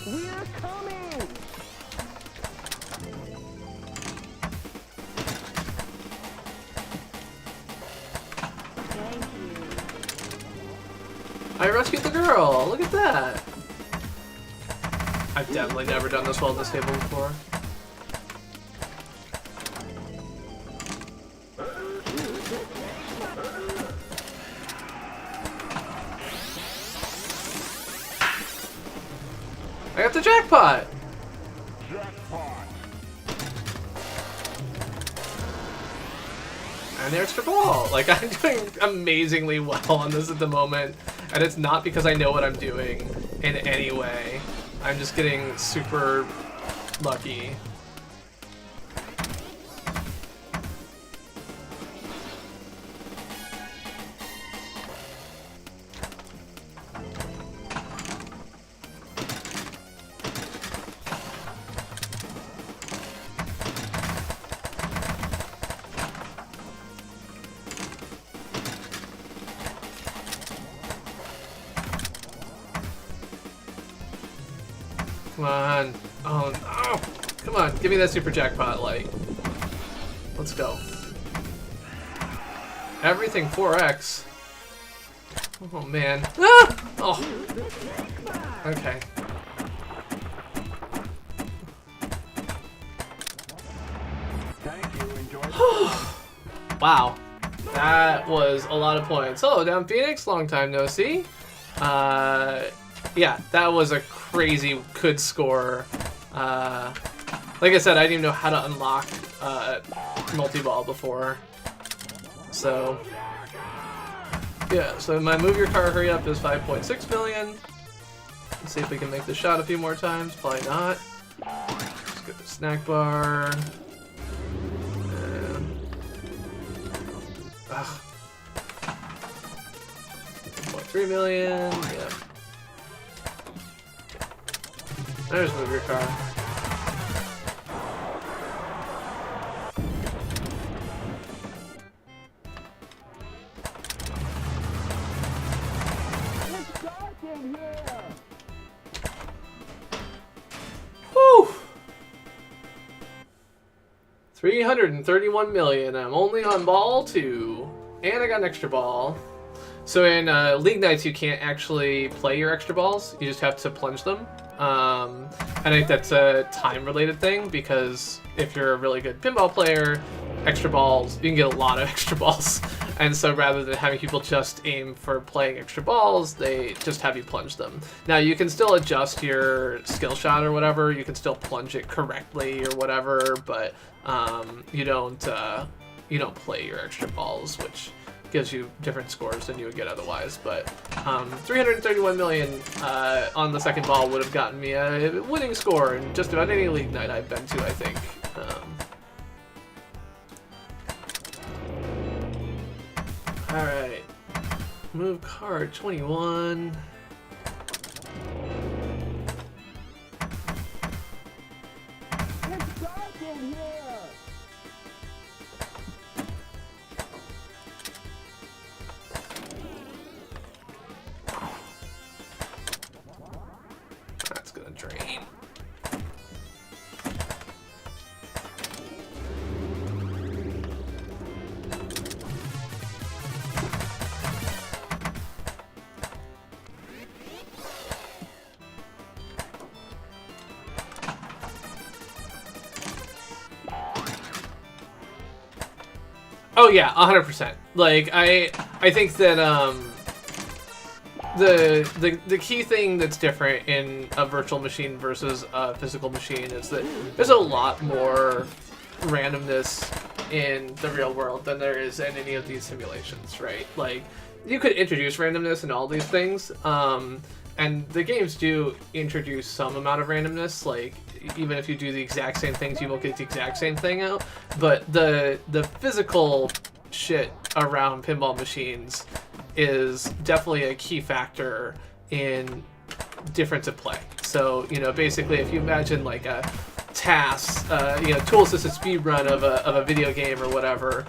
We're coming. I rescued the girl! Look at that! I've definitely never done this well at this table before. I got the jackpot! Jackpot. And the extra ball! Like, I'm doing amazingly well on this at the moment. And it's not because I know what I'm doing in any way. I'm just getting super lucky. Come on. Oh, no. Come on. Give me that super jackpot light. Let's go. Everything 4x. Oh, man. Ah! Oh. Okay. Thank you. Enjoy. Wow. That was a lot of points. Hello, down Phoenix. Long time no see. Yeah, that was a crazy good score. Like I said, I didn't even know how to unlock multi-ball before. So, yeah, so my move your car hurry up is 5.6 million. Let's see if we can make the shot a few more times. Probably not. Let's get the snack bar. And... ugh. 1.3 million. Yeah. There's move your car. Whew! 331 million. I'm only on ball 2. And I got an extra ball. So in League Nights, you can't actually play your extra balls. You just have to plunge them. I think that's a time-related thing, because if you're a really good pinball player, extra balls, you can get a lot of extra balls. And so rather than having people just aim for playing extra balls, they just have you plunge them. Now you can still adjust your skill shot or whatever, you can still plunge it correctly or whatever, but you don't play your extra balls, which gives you different scores than you would get otherwise. But 331 million on the second ball would have gotten me a winning score in just about any league night I've been to, I think. Alright. Move card 21. It's dark in here. That's gonna drain. Oh yeah, 100%. Like I think that the key thing that's different in a virtual machine versus a physical machine is that there's a lot more randomness in the real world than there is in any of these simulations, right? Like, you could introduce randomness in all these things, and the games do introduce some amount of randomness. Like, even if you do the exact same things, you will get the exact same thing out. But the physical shit around pinball machines is definitely a key factor in difference of play. So, you know, basically, if you imagine like a task, tool-assisted speed run of a video game or whatever,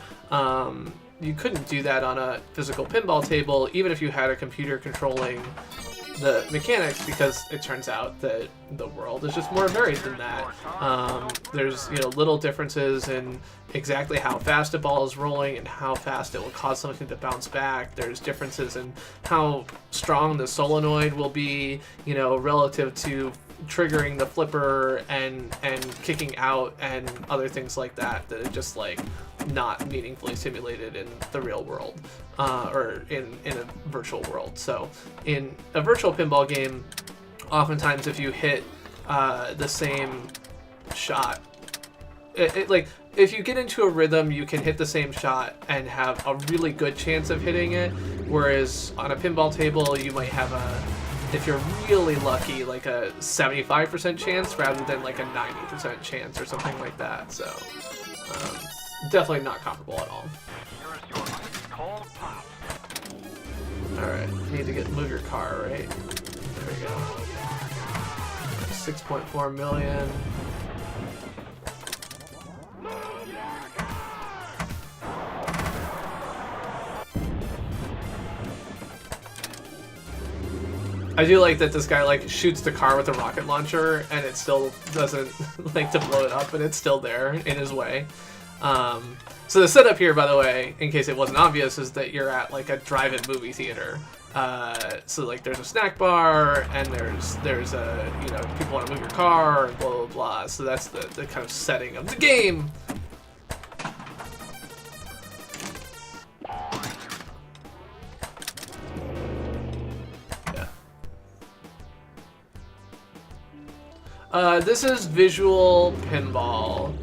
you couldn't do that on a physical pinball table, even if you had a computer controlling the mechanics, because it turns out that the world is just more varied than that. There's little differences in exactly how fast a ball is rolling and how fast it will cause something to bounce back. There's differences in how strong the solenoid will be, relative to triggering the flipper and kicking out and other things like that are just like not meaningfully simulated in the real world, or in a virtual world. So in a virtual pinball game, oftentimes if you hit the same shot, like if you get into a rhythm, you can hit the same shot and have a really good chance of hitting it, whereas on a pinball table you might have if you're really lucky, like a 75% chance rather than like a 90% chance or something like that. So definitely not comparable at all. Alright, need to move your car, right? There we go. 6.4 million. I do like that this guy like shoots the car with a rocket launcher and it still doesn't like to blow it up, but it's still there in his way. So the setup here, by the way, in case it wasn't obvious, is that you're at like a drive-in movie theater. So like there's a snack bar and there's a people want to move your car and blah blah blah. So that's the kind of setting of the game. This is visual pinball.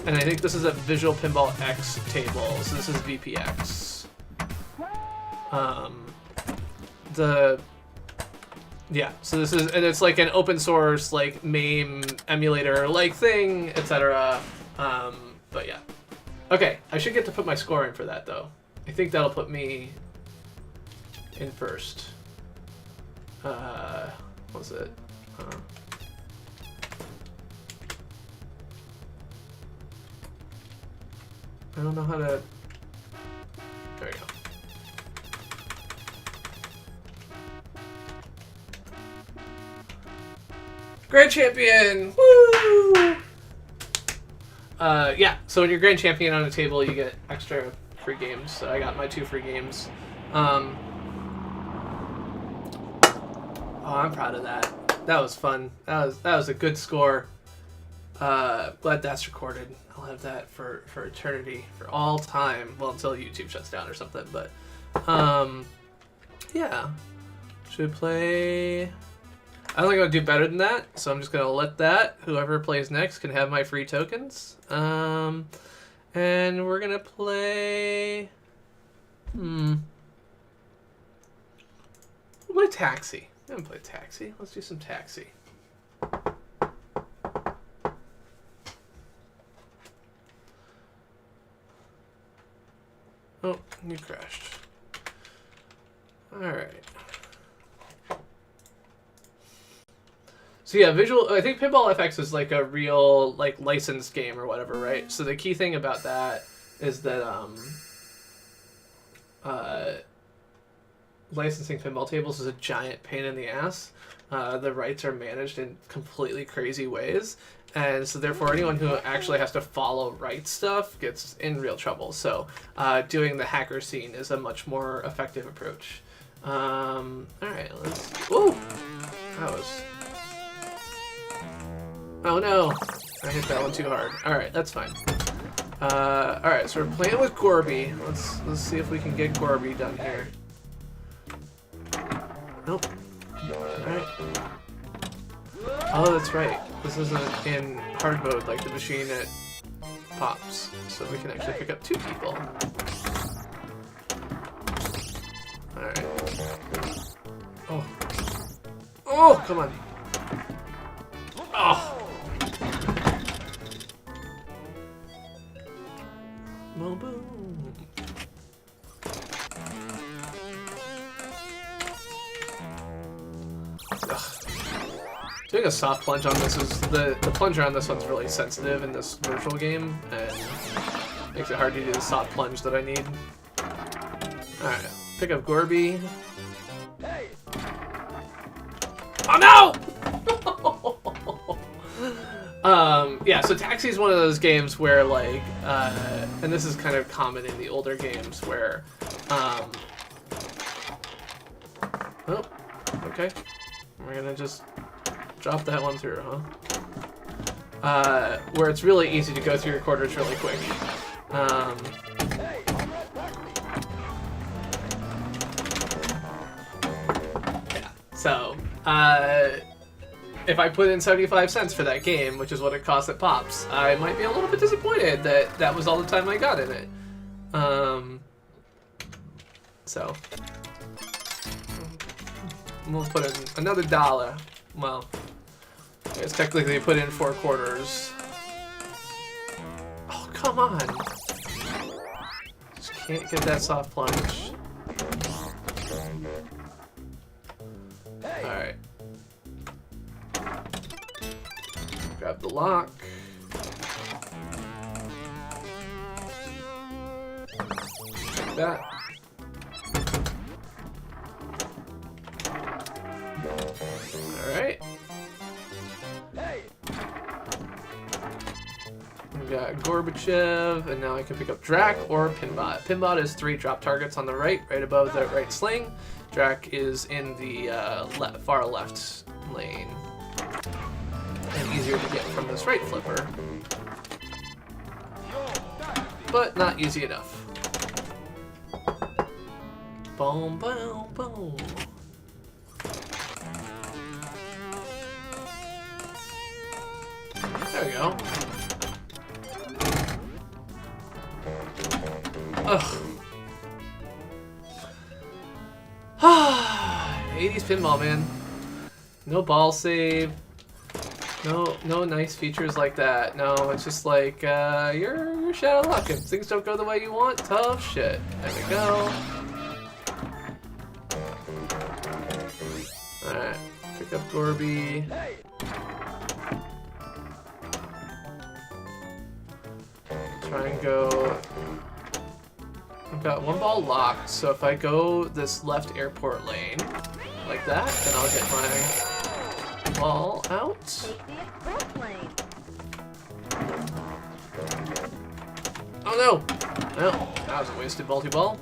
And I think this is a Visual Pinball X table, so this is VPX. Yeah, so this is, and it's like an open source, like, MAME emulator, like, thing, etc. But yeah. Okay, I should get to put my score in for that, though. I think that'll put me in first. What's it? I don't know how to... There we go. Grand Champion! Woo! Yeah, so when you're Grand Champion on a table, you get extra free games. So I got my 2 free games. Oh, I'm proud of that. That was fun. That was a good score. Glad that's recorded. I'll have that for eternity, for all time. Well, until YouTube shuts down or something. But yeah, should play. I don't think I'll do better than that, so I'm just gonna let that. Whoever plays next can have my free tokens. And we're gonna play. We'll play Taxi. I haven't played Taxi. Let's do some Taxi. Oh, you crashed. Alright. So yeah, I think Pinball FX is like a real, like, licensed game or whatever, right? So the key thing about that is that, licensing pinball tables is a giant pain in the ass. The rights are managed in completely crazy ways, and so therefore anyone who actually has to follow rights stuff gets in real trouble. So doing the hacker scene is a much more effective approach. Alright, let's... Whoa! That was... Oh no! I hit that one too hard. Alright, that's fine. Alright, so we're playing with Gorby. Let's see if we can get Gorby done here. Nope. Alright. Oh, that's right. This isn't in hard mode like the machine at Pops. So we can actually pick up 2 people. Alright. Oh. Oh, come on. Oh! Well, boom. Ugh. Doing a soft plunge on this is the plunger on this one's really sensitive in this virtual game, and makes it hard to do the soft plunge that I need. Alright, pick up Gorby. Oh no! Yeah, so Taxi is one of those games where, like, and this is kind of common in the older games where, oh, okay. We're gonna just drop that one through, huh? Where it's really easy to go through your quarters really quick. Yeah, so, if I put in 75 cents for that game, which is what it costs at Pops, I might be a little bit disappointed that that was all the time I got in it. So we'll put in another $1. Well, I guess technically you put in 4 quarters. Oh, come on. Just can't get that soft plunge. Alright. Grab the lock. Like that. Alright. We got Gorbachev, and now I can pick up Drac or Pinbot. Pinbot is 3 drop targets on the right above the right sling. Drac is in the far left lane. And easier to get from this right flipper. But not easy enough. Boom, boom, boom. There we go. Ugh. 80s pinball, man. No ball save. No nice features like that. No, it's just like you're shadow luck. If things don't go the way you want, tough shit. There we go. Alright, pick up Gorby. Try and go. I've got one ball locked, so if I go this left airport lane like that, then I'll get my ball out. Take the express lane. Oh no! Well, that was a wasted multi-ball.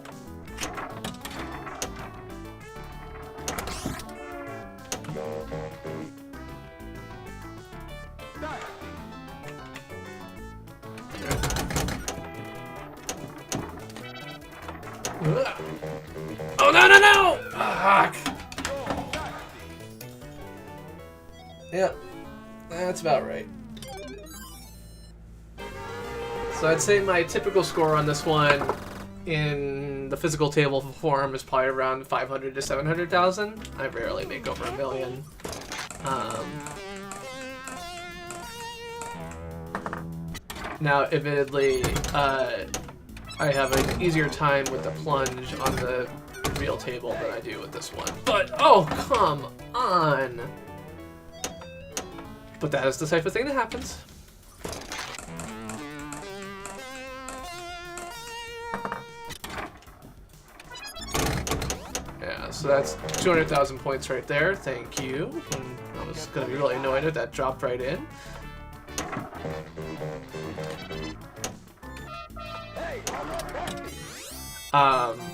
Oh no no no! Fuck! Yep, that's about right. So I'd say my typical score on this one in the physical table form is probably around 500 to 700,000. I rarely make over 1 million. Now, admittedly, I have an easier time with the plunge on the real table than I do with this one. But, oh, come on! But that is the type of thing that happens. Yeah, so that's 200,000 points right there. Thank you. And I was going to be really annoyed if that dropped right in.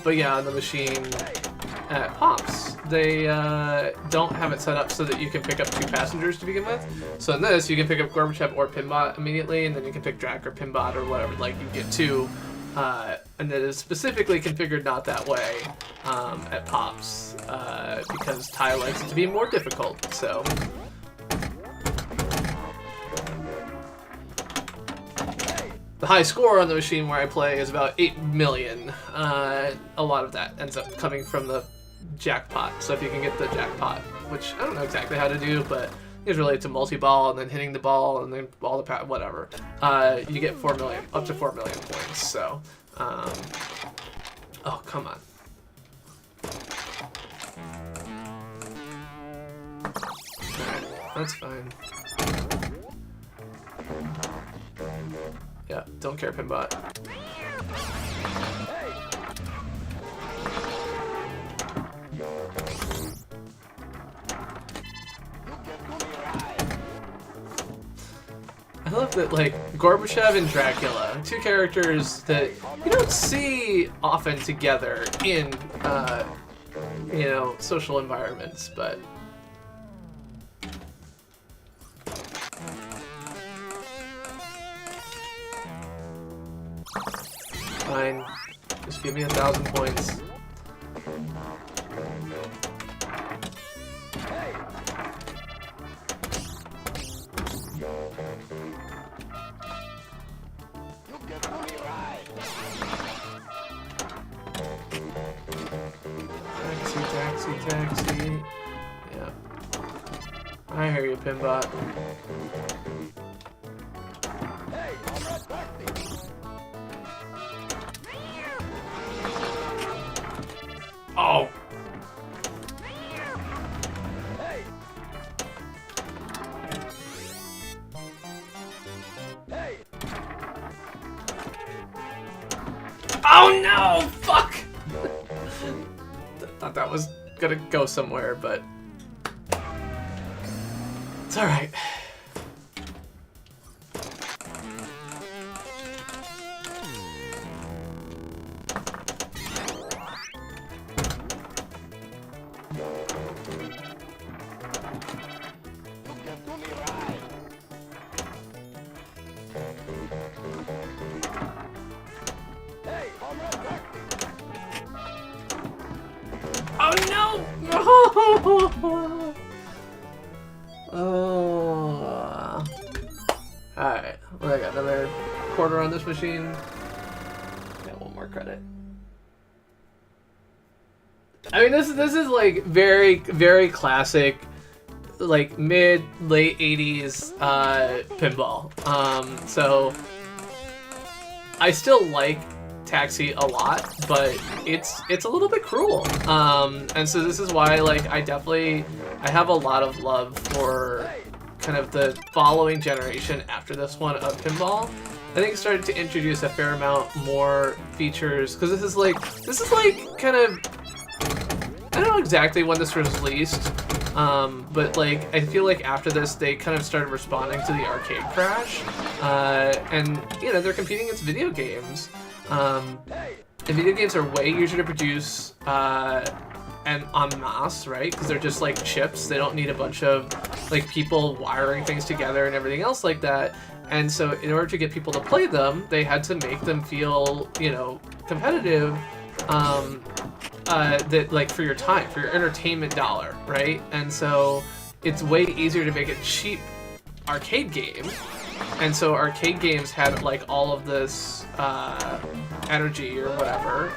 But yeah, on the machine at Pops, they don't have it set up so that you can pick up 2 passengers to begin with. So in this, you can pick up Gorbachev or Pinbot immediately, and then you can pick Drac or Pinbot or whatever. Like, you get 2, and it is specifically configured not that way at Pops because Ty likes it to be more difficult. So. The high score on the machine where I play is about 8 million. A lot of that ends up coming from the jackpot. So if you can get the jackpot, which I don't know exactly how to do, but it's related to multi-ball and then hitting the ball and then all the whatever, you get 4 million, up to 4 million points. So, oh come on. Alright, that's fine. Yeah, don't care, Pinbot. I love that, like, Gorbachev and Dracula, 2 characters that you don't see often together in, you know, social environments, but... Fine. Just give me 1,000 points. Taxi, taxi. Yeah. I hear you, Pinbot. Oh! Oh no! Fuck! Thought that was gonna go somewhere, but it's alright. Oh no! Oh. Alright, well, I got another quarter on this machine. Got 1 more credit. I mean, this is like very, very classic, like late 80s pinball. So I still like Taxi a lot, but it's a little bit cruel. And so this is why, like, I have a lot of love for kind of the following generation after this one of pinball. I think it started to introduce a fair amount more features, because this is like kind of, I don't know exactly when this was released, but like I feel like after this they kind of started responding to the arcade crash, and you know, they're competing against video games, and video games are way easier to produce and en masse, right? Because they're just like chips. They don't need a bunch of like people wiring things together and everything else like that. And so in order to get people to play them, they had to make them feel, you know, competitive, that like for your time, for your entertainment dollar, right? And so it's way easier to make a cheap arcade game. And so arcade games had like all of this energy or whatever.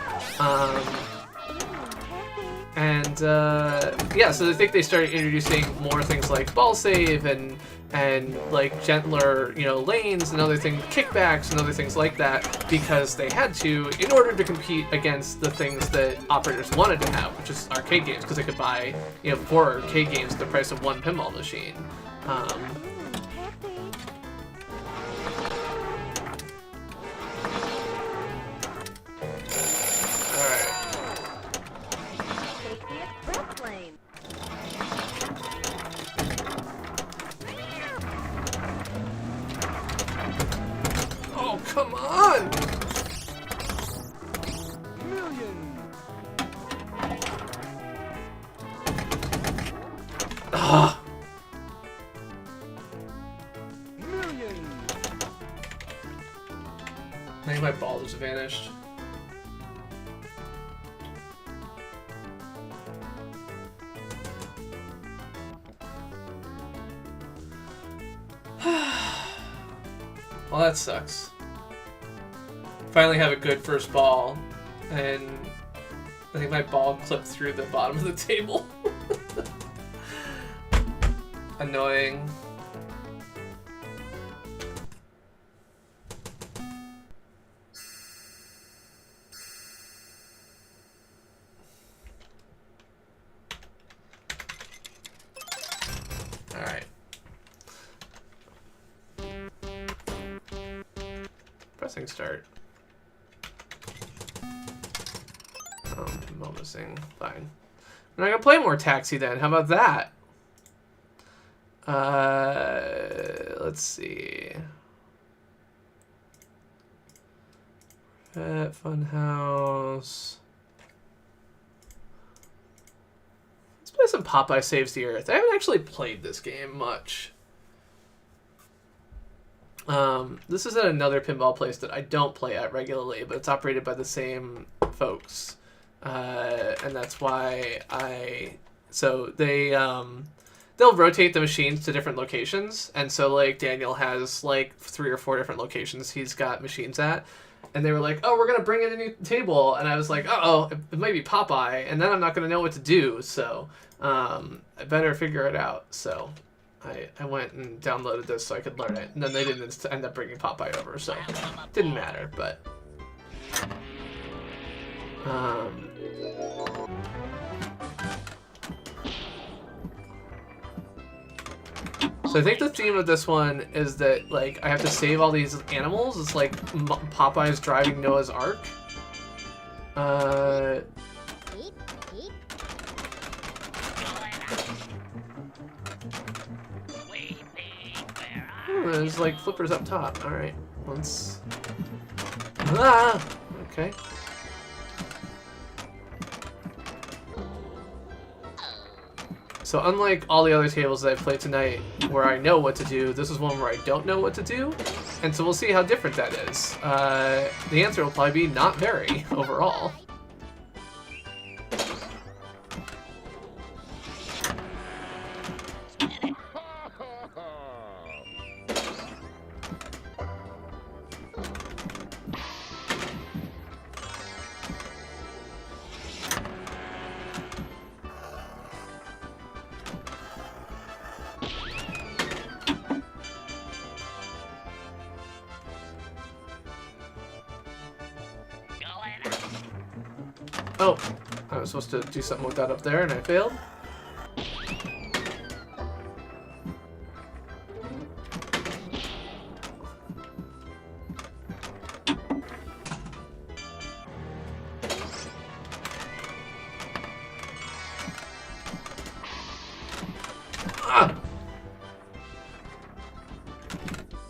Yeah, so I think they started introducing more things like ball save and like gentler, you know, lanes and other things, kickbacks and other things like that, because they had to in order to compete against the things that operators wanted to have, which is arcade games, because they could buy, you know, 4 arcade games at the price of 1 pinball machine. Come on! Ah! I think my ball just vanished. Well, that sucks. Finally have a good first ball, and I think my ball clipped through the bottom of the table. Annoying. Alright. Pressing start. Pinball missing. Fine. I'm not gonna play more Taxi then. How about that? Let's see. Pet Funhouse. Let's play some Popeye Saves the Earth. I haven't actually played this game much. This is at another pinball place that I don't play at regularly, but it's operated by the same folks. And that's why so they'll rotate the machines to different locations. And so like Daniel has like 3 or 4 different locations he's got machines at. And they were like, oh, we're going to bring in a new table. And I was like, uh-oh, it might be Popeye. And then I'm not going to know what to do. So I better figure it out. So I went and downloaded this so I could learn it. And then they didn't end up bringing Popeye over. So it didn't matter, but... So I think the theme of this one is that, like, I have to save all these animals. It's like Popeye's driving Noah's Ark. There's like flippers up top. All right, let's. Ah, okay. So unlike all the other tables that I've played tonight where I know what to do, this is one where I don't know what to do. And so we'll see how different that is. The answer will probably be not very overall. Oh, I was supposed to do something with that up there and I failed.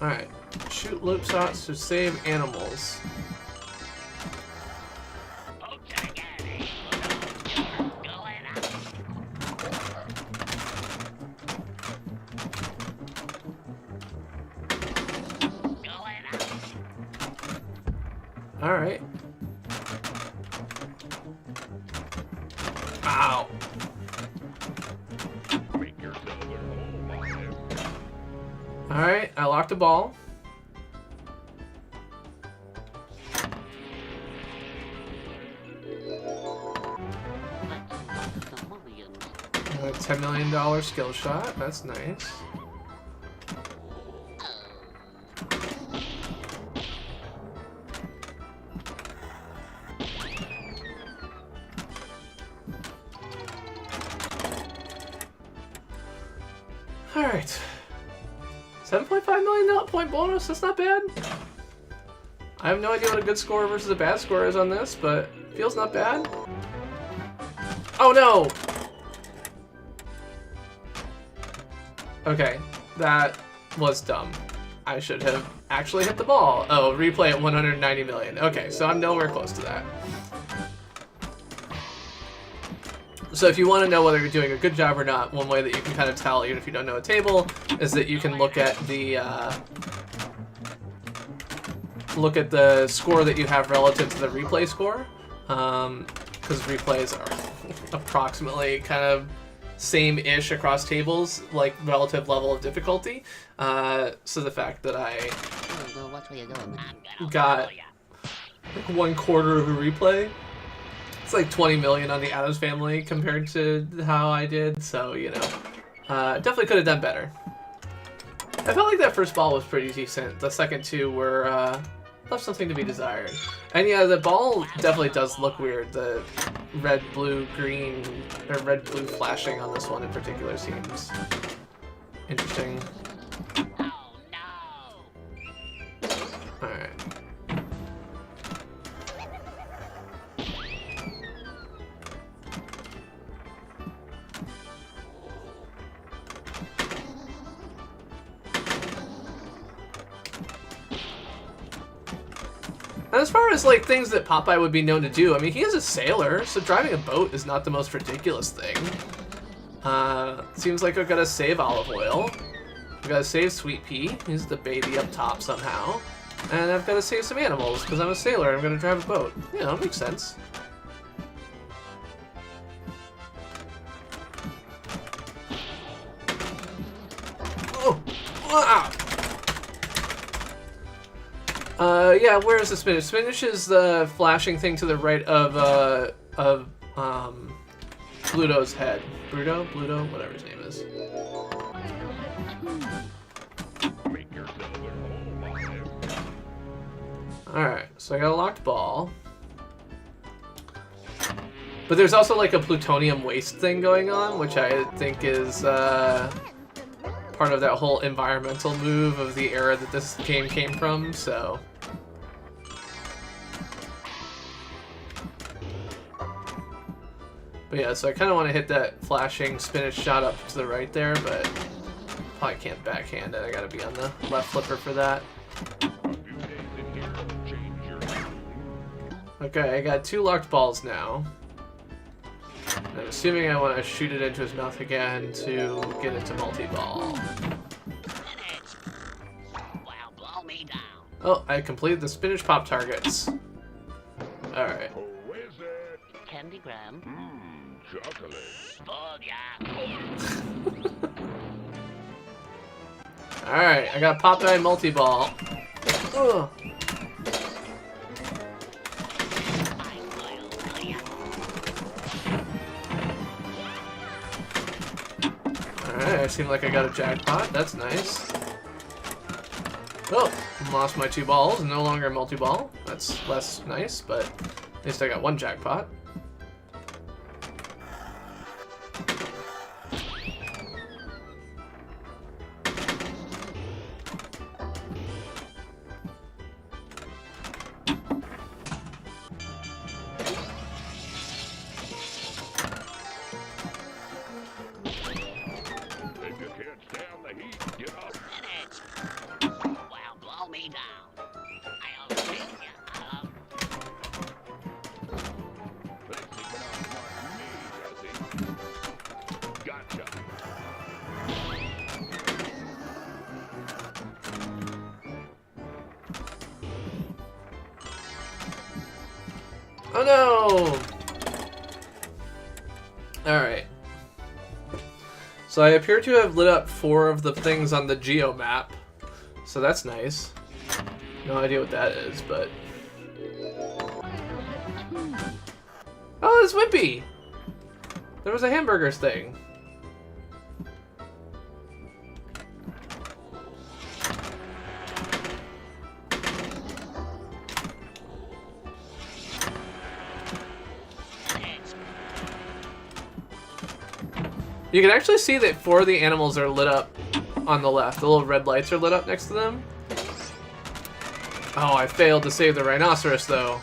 Alright. Shoot loop shots to save animals. Alright. Ow. Alright, I locked a ball. A $10 million skill shot, that's nice. Alright. $7.5 million point bonus, that's not bad. I have no idea what a good score versus a bad score is on this, but it feels not bad. Oh no! Okay, that was dumb. I should have actually hit the ball. Oh, replay at 190 million. Okay, so I'm nowhere close to that. So if you want to know whether you're doing a good job or not, one way that you can kind of tell, even if you don't know a table, is that you can look at the score that you have relative to the replay score, because replays are approximately kind of same-ish across tables, like relative level of difficulty. So the fact that I got like 1/4 of a replay, it's like 20 million on the Addams Family compared to how I did, so, you know, definitely could have done better. I felt like that first ball was pretty decent. The second two were, left something to be desired. And yeah, the ball definitely does look weird. The red, blue, green, or red, blue flashing on this one in particular seems interesting. Alright. And as far as like things that Popeye would be known to do, I mean, he is a sailor, so driving a boat is not the most ridiculous thing. Seems like I've got to save Olive Oil. I've got to save Sweet Pea. He's the baby up top somehow. And I've got to save some animals because I'm a sailor. I'm going to drive a boat. You know, it makes sense. Oh! Wow! Yeah, where is the spinach? Spinach is the flashing thing to the right of Bluto's head. Bluto? Whatever his name is. Alright, so I got a locked ball. But there's also like a plutonium waste thing going on, which I think is part of that whole environmental move of the era that this game came from, so... But yeah, so I kind of want to hit that flashing spinach shot up to the right there, but probably can't backhand it. I gotta be on the left flipper for that. Okay, I got 2 locked balls now. And I'm assuming I want to shoot it into his mouth again to get into multi-ball. Oh, I completed the spinach pop targets. Alright. Candygram. Chocolate. Alright, I got Popeye multi-ball. Ugh. Alright, I seem like I got a jackpot. That's nice. Oh, lost my 2 balls. No longer multi-ball. That's less nice, but at least I got 1 jackpot. Oh no! Alright. So I appear to have lit up 4 of the things on the geo map. So that's nice. No idea what that is, but... Oh, it's Wimpy! There was a hamburgers thing. You can actually see that 4 of the animals are lit up on the left. The little red lights are lit up next to them. Oh, I failed to save the rhinoceros, though.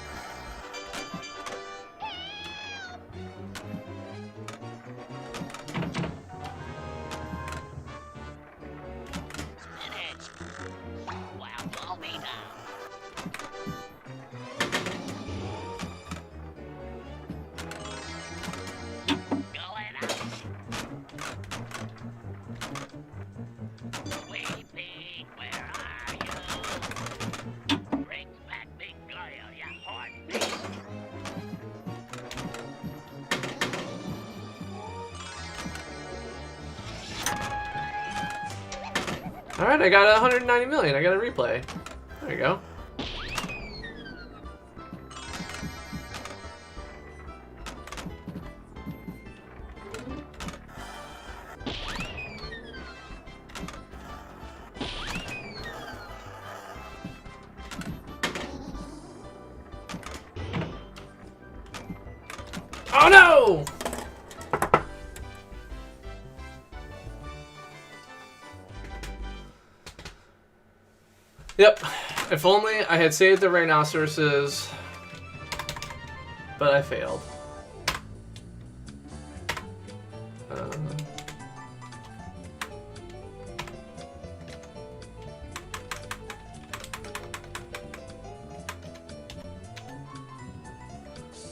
Alright, I got 190 million. I got a replay. There you go. Oh no! Yep. If only I had saved the rhinoceroses, but I failed.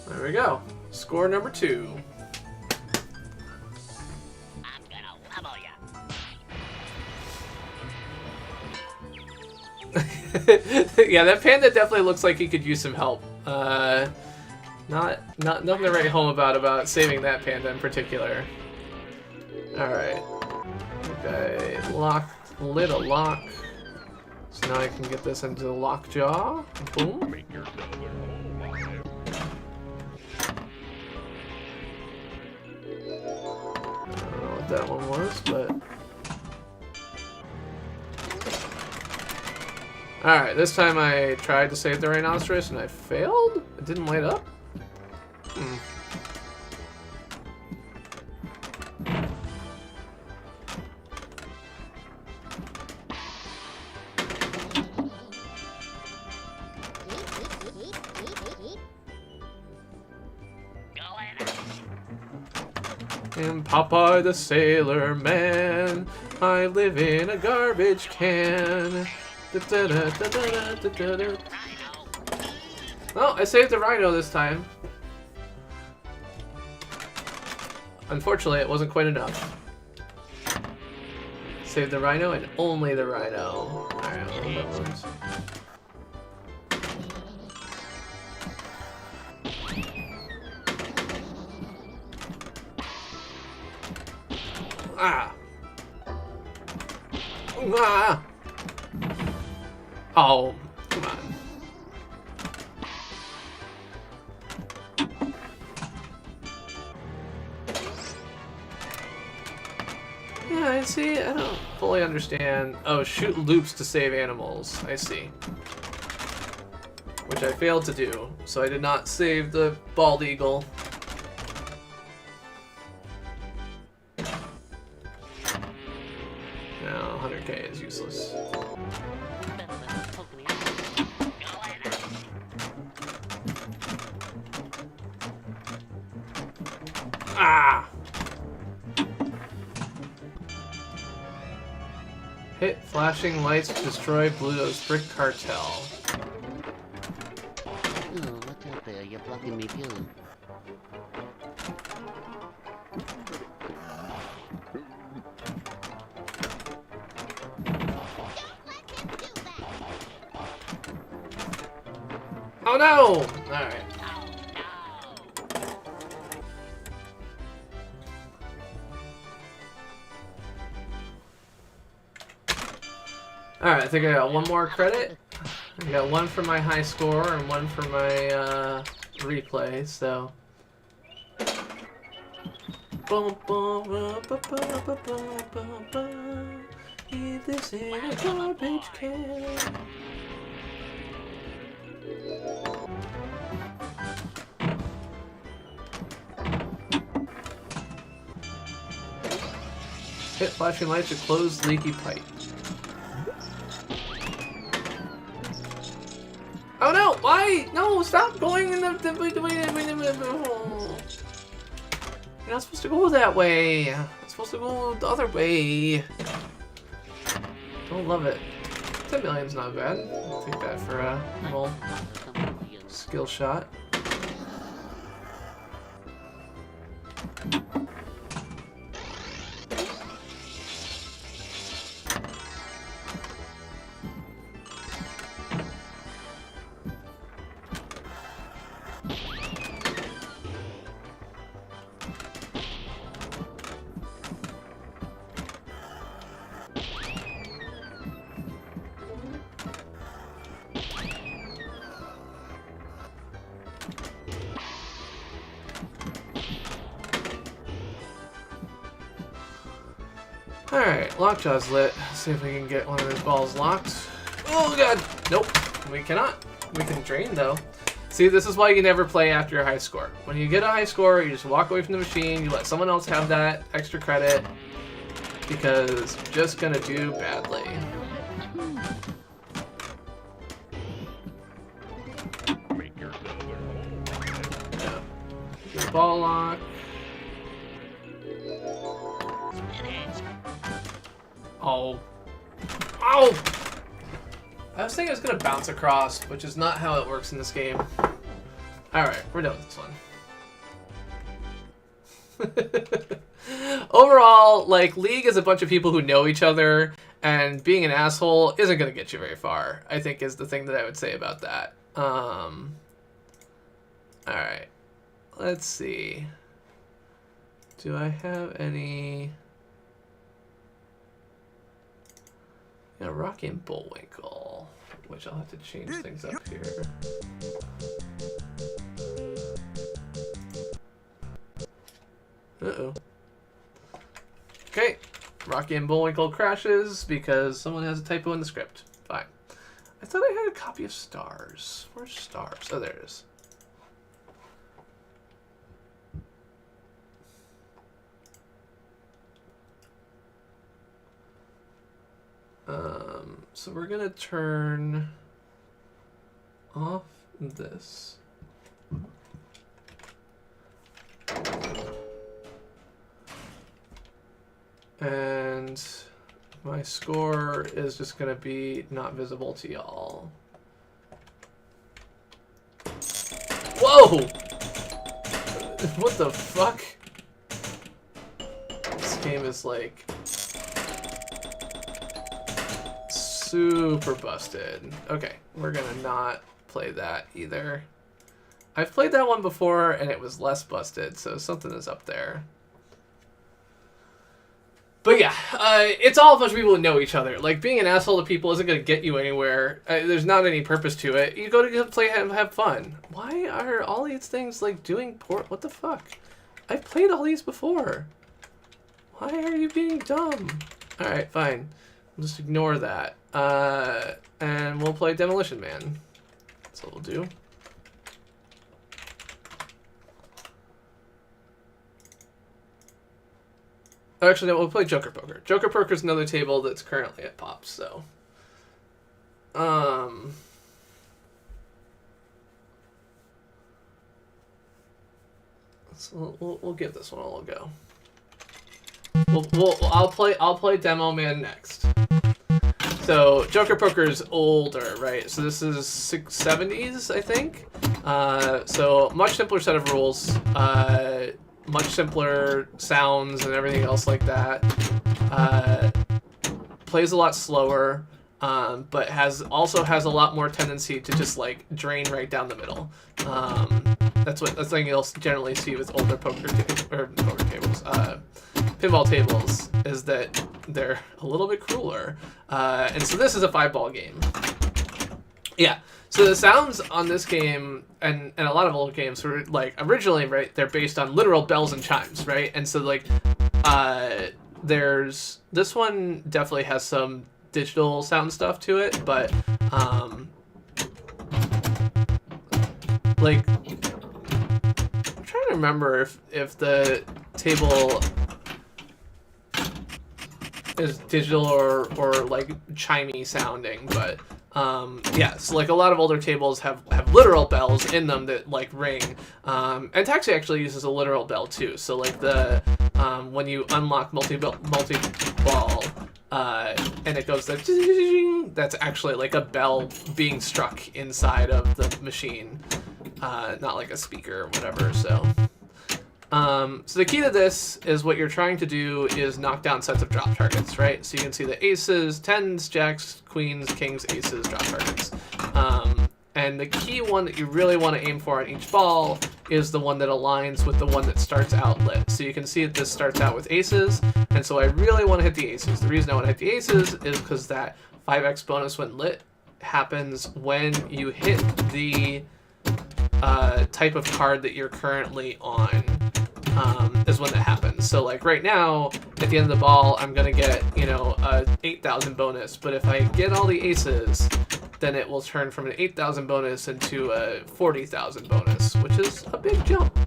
There we go. Score number 2. I'm gonna level ya. Yeah, that panda definitely looks like he could use some help. Nothing to write home about saving that panda in particular. Alright. Okay, lit a lock. So now I can get this into the lockjaw. Boom. Make yourself at home. I am. I don't know what that one was, but... Alright, this time I tried to save the rhinoceros and I failed? It didn't light up? I'm Popeye the Sailor Man. I live in a garbage can. Well, I saved the rhino this time. Unfortunately, it wasn't quite enough. Save the rhino and only the rhino. Alright, what that was. Ah! Ah! Oh, come on. Yeah, I see. I don't fully understand. Oh, shoot loops to save animals. I see. Which I failed to do, so I did not save the bald eagle. No, 100k is useless. Ah! Hit flashing lights to destroy Bluto's brick cartel. Oh, what's up there? You're blocking me view. Oh no! Alright. Alright, I think I got one more credit. I got one for my high score and one for my replay, so. Eat this in a garbage can. Hit flashing lights to close leaky pipe. Oh no! Why? No! Stop going in the. You're not supposed to go that way. You're supposed to go the other way. Don't love it. 10 million's not bad. I'll take that for a little skill shot. Alright, lockjaw's lit. Let's see if we can get one of those balls locked. Oh god! Nope. We cannot. We can drain though. See, this is why you never play after your high score. When you get a high score, you just walk away from the machine, you let someone else have that extra credit, because you're just gonna do badly. Yeah. Good ball lock. Oh. Oh! I was thinking it was going to bounce across, which is not how it works in this game. Alright, we're done with this one. Overall, like, League is a bunch of people who know each other, and being an asshole isn't going to get you very far, I think is the thing that I would say about that. Alright. Let's see. Do I have any... Yeah, Rocky and Bullwinkle, which I'll have to change things up here. Uh-oh. Okay, Rocky and Bullwinkle crashes because someone has a typo in the script. Fine. I thought I had a copy of Stars. Where's Stars? Oh, there it is. So we're gonna turn off this. And my score is just gonna be not visible to y'all. Whoa! What the fuck? This game is like super busted. Okay, we're gonna not play that either. I've played that one before and it was less busted, so something is up there. But yeah, it's all a bunch of people who know each other. Like, being an asshole to people isn't gonna get you anywhere. There's not any purpose to it. You go to play and have fun. Why are all these things like doing poor? What the fuck? I've played all these before. Why are you being dumb? Alright, fine. We'll just ignore that. And we'll play Demolition Man. That's what we'll do. Actually, no, we'll play Joker Poker. Joker Poker is another table that's currently at Pops, so. So we'll give this one a little go. I'll play Demo Man next. So Joker Poker is older, right? So this is 70s, I think. So much simpler set of rules. Much simpler sounds and everything else like that. Plays a lot slower. but also has a lot more tendency to just like drain right down the middle. That's something you'll generally see with older pinball tables, is that they're a little bit crueler. And so this is a 5-ball game. Yeah. So the sounds on this game and a lot of old games were like originally, right, they're based on literal bells and chimes, right? And so like there's this one definitely has some digital sound stuff to it, but like I'm trying to remember if the table is digital or like chimey sounding, but yeah, so like a lot of older tables have literal bells in them that like ring, and Taxi actually uses a literal bell too. So like the when you unlock multi-ball, and it goes like, that's actually like a bell being struck inside of the machine, not like a speaker or whatever. So the key to this is what you're trying to do is knock down sets of drop targets, right? So you can see the aces, tens, jacks, queens, kings, aces, drop targets. And the key one that you really want to aim for on each ball is the one that aligns with the one that starts out lit. So you can see that this starts out with aces, and so I really want to hit the aces. The reason I want to hit the aces is because that 5x bonus when lit happens when you hit the type of card that you're currently on. Is when that happens. So like right now, at the end of the ball, I'm gonna get, you know, a 8,000 bonus. But if I get all the aces, then it will turn from an 8,000 bonus into a 40,000 bonus, which is a big jump.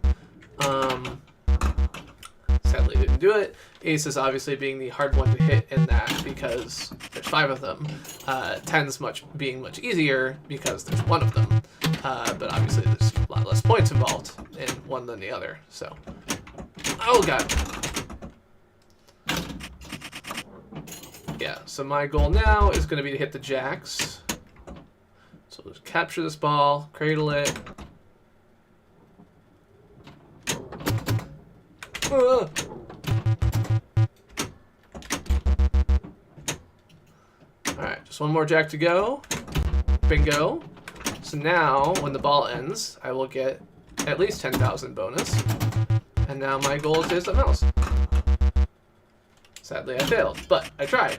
Sadly, didn't do it. Aces obviously being the hard one to hit in that because there's 5 of them. Tens being much easier because there's 1 of them. But obviously there's a lot less points involved in one than the other. So, oh god. Yeah. So my goal now is going to be to hit the jacks. So just capture this ball, cradle it. Alright, just one more jack to go. Bingo. So now, when the ball ends, I will get at least 10,000 bonus. And now my goal is to hit something else. Sadly, I failed, but I tried.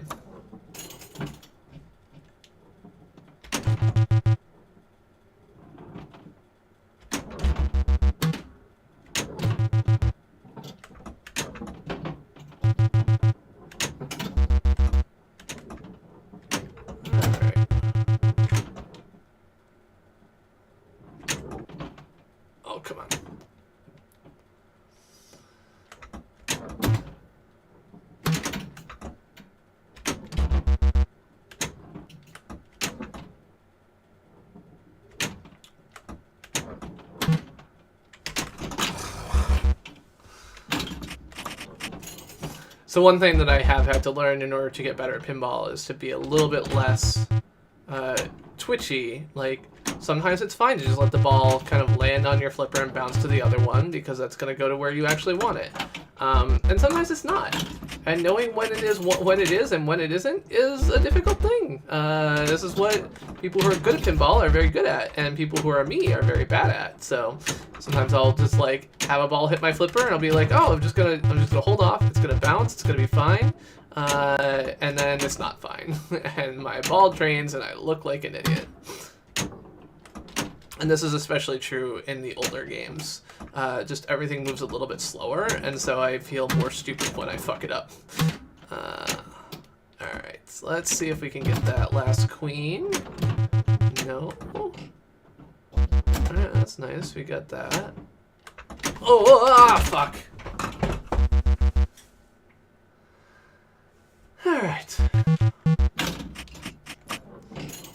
Oh, come on. So one thing that I have had to learn in order to get better at pinball is to be a little bit less twitchy. Like, sometimes it's fine to just let the ball kind of land on your flipper and bounce to the other one because that's going to go to where you actually want it. And sometimes it's not. And knowing when it is and when it isn't is a difficult thing. This is what people who are good at pinball are very good at, and people who are me are very bad at. So sometimes I'll just like have a ball hit my flipper and I'll be like, oh, I'm just gonna hold off. It's gonna bounce. It's gonna be fine. And then it's not fine, and my ball drains and I look like an idiot. And this is especially true in the older games. Just everything moves a little bit slower, and so I feel more stupid when I fuck it up. Alright, so let's see if we can get that last queen. No. Alright, that's nice. We got that. Oh, fuck. Alright.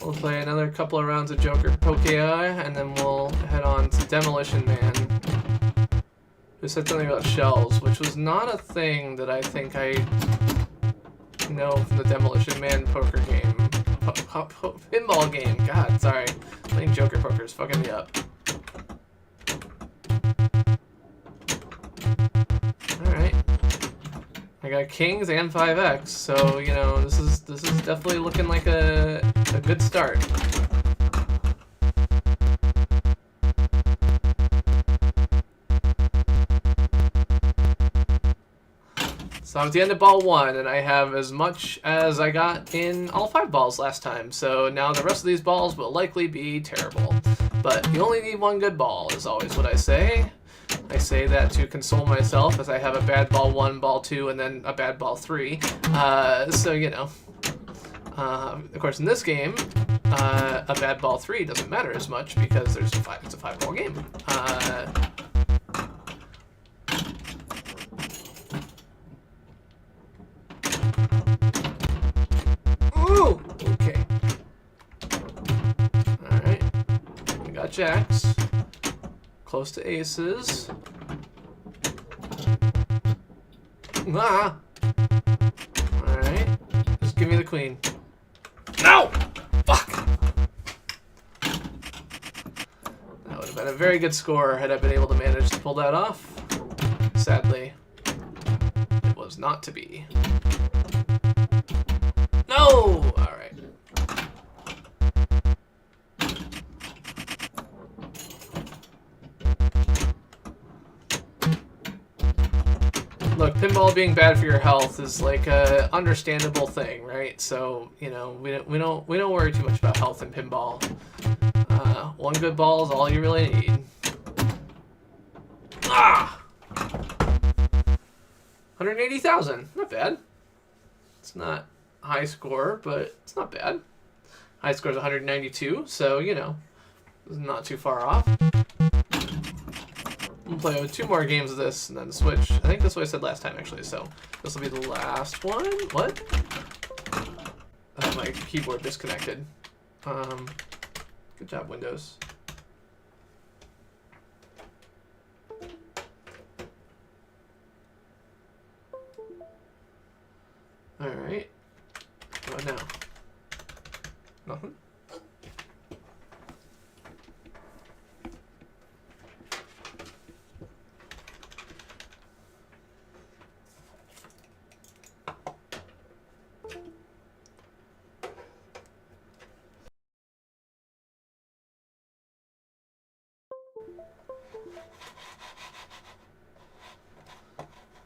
We'll play another couple of rounds of Joker Pokei, and then we'll head on to Demolition Man, who said something about shells, which was not a thing that I think I know from the Demolition Man poker game. Pinball game. God, sorry. Playing Joker poker is fucking me up. Alright. I I got kings and 5x, so you know this is definitely looking like a good start. So I'm at the end of ball 1, and I have as much as I got in all 5 balls last time. So now the rest of these balls will likely be terrible. But you only need 1 good ball, is always what I say. I say that to console myself, as I have a bad ball 1, ball 2, and then a bad ball 3. So, you know. Of course, in this game, a bad ball 3 doesn't matter as much because it's a 5-ball game. Ooh! Okay. Alright. We got jacks. Close to aces. Ah! Alright. Just give me the queen. No! Fuck! That would have been a very good score had I been able to manage to pull that off. Sadly, it was not to be. No! Alright. Look, pinball being bad for your health is like a understandable thing, right? So, you know, we don't worry too much about health in pinball. 1 good ball is all you really need. Ah! 180,000. Not bad. It's not a high score, but it's not bad. High score is 192, so, you know, it's not too far off. I'm gonna play with 2 more games of this and then switch. I think that's what I said last time, actually, so this will be the last one. What? My keyboard disconnected. Good job, Windows. Alright. What now? Nothing?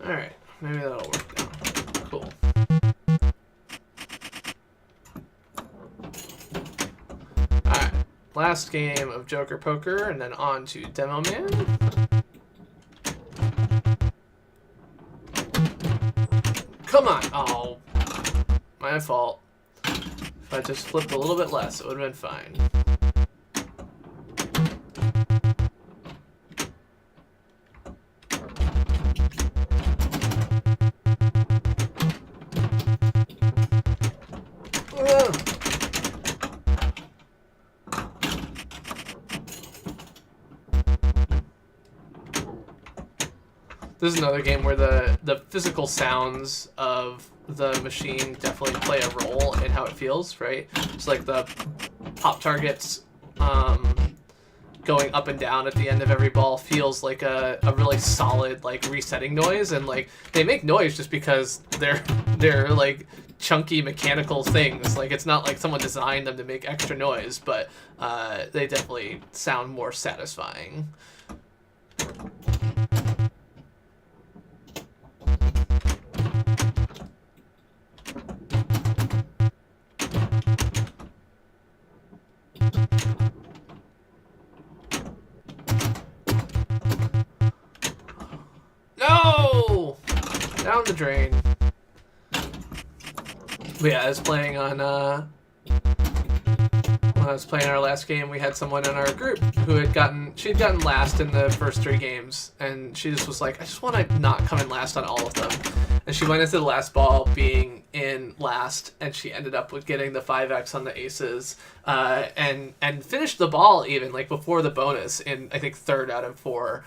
Alright, maybe that'll work now. Cool. Alright, last game of Joker Poker, and then on to Demo Man. Come on! Oh, my fault. If I just flipped a little bit less, it would have been fine. This is another game where the physical sounds of the machine definitely play a role in how it feels, right? It's like the pop targets going up and down at the end of every ball feels like a really solid like resetting noise, and like they make noise just because they're like chunky mechanical things. Like it's not like someone designed them to make extra noise, but they definitely sound more satisfying. No! Down the drain. But yeah, I was playing on, when I was playing our last game, we had someone in our group who had she'd gotten last in the first 3 games, and she just was like, I just want to not come in last on all of them. And she went into the last ball being in last, and she ended up with getting the 5x on the aces, and finished the ball even, like, before the bonus in, I think, 3rd out of 4.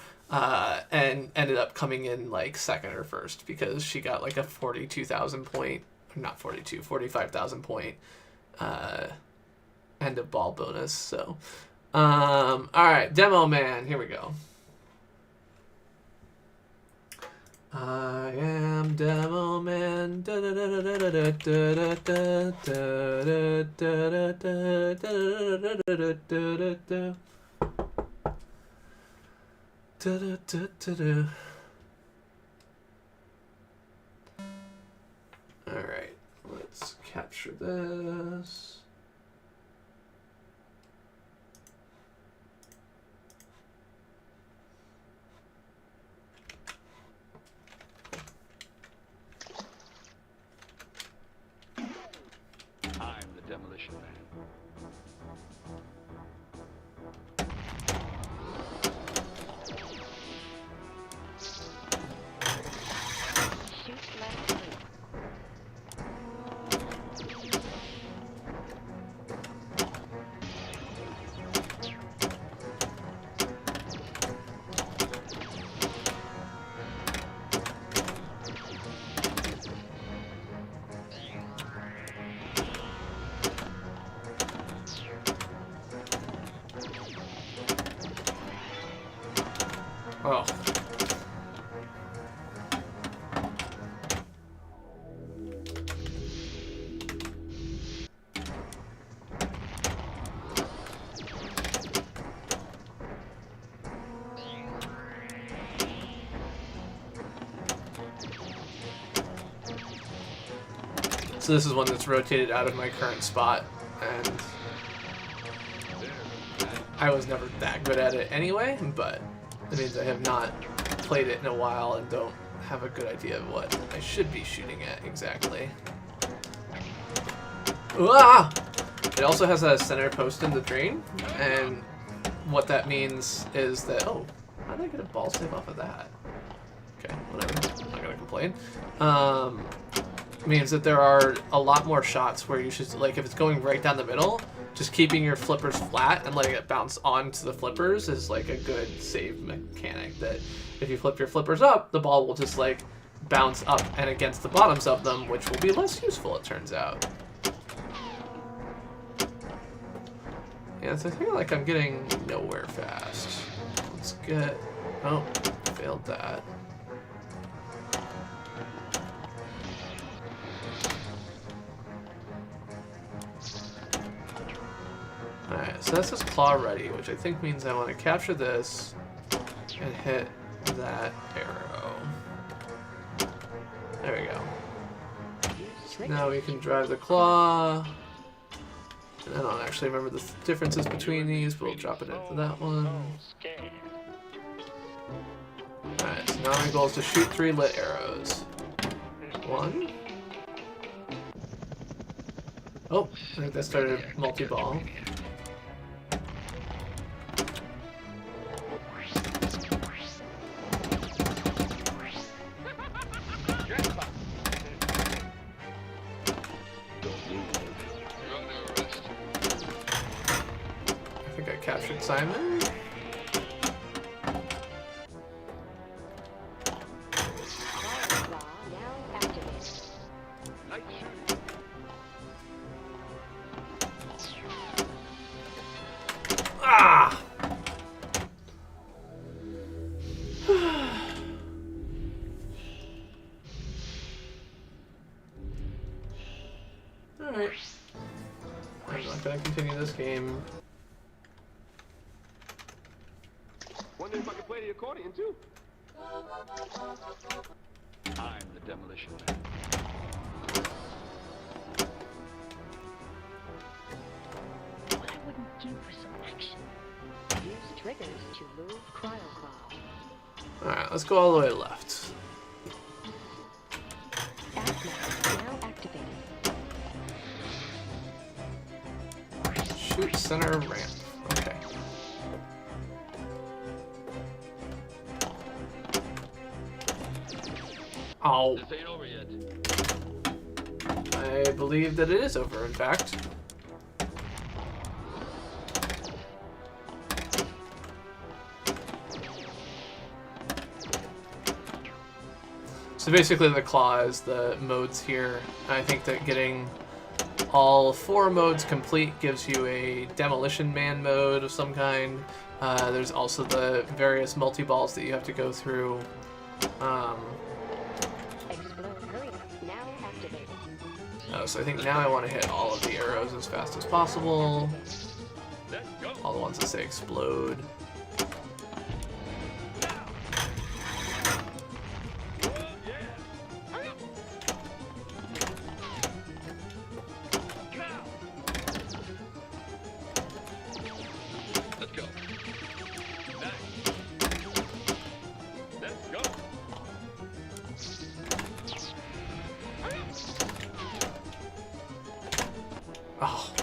And ended up coming in like 2nd or 1st because she got like a 42,000 point, not 42, 45,000 point end of ball bonus. So, all right, Demo Man, here we go. I am Demo man. Alright, let's capture this. I'm the demolition man. Shoot left loop. Oh. So this is one that's rotated out of my current spot, and I was never that good at it anyway, but it means I have not played it in a while and don't have a good idea of what I should be shooting at exactly. Ah! It also has a center post in the drain, and what that means is that... Oh, how did I get a ball save off of that? Okay, whatever. I'm not gonna complain. Means that there are a lot more shots where you should, like, if it's going right down the middle, just keeping your flippers flat and letting it bounce onto the flippers is like a good save mechanic. That if you flip your flippers up, the ball will just like bounce up and against the bottoms of them, which will be less useful, it turns out. Yeah, so I feel like I'm getting nowhere fast. Let's get... Oh, failed that. Alright, so that's just claw ready, which I think means I want to capture this and hit that arrow. There we go. Now we can drive the claw. And I don't actually remember the differences between these, but we'll drop it into that one. Alright, so now my goal is to shoot 3 lit arrows. 1. Oh, I think that started a multi-ball. I think I captured Simon. Ah! Alright. I'm not gonna continue this game. Wonder if I can play the accordion too. I'm the demolition man. What I wouldn't do for some action. Use triggers to move cryoclaw. Alright, let's go all the way left. App now activated. Shoot center ramp. Okay. Oh, This ain't over yet. I believe that it is over, in fact. So basically the claw is the modes here. I think that getting all 4 modes complete gives you a demolition man mode of some kind. There's also the various multi-balls that you have to go through. Explode. activated. Oh, so I think now I want to hit all of the arrows as fast as possible. Let's go. All the ones that say explode. Let's go. Nice. Let's go. Oh.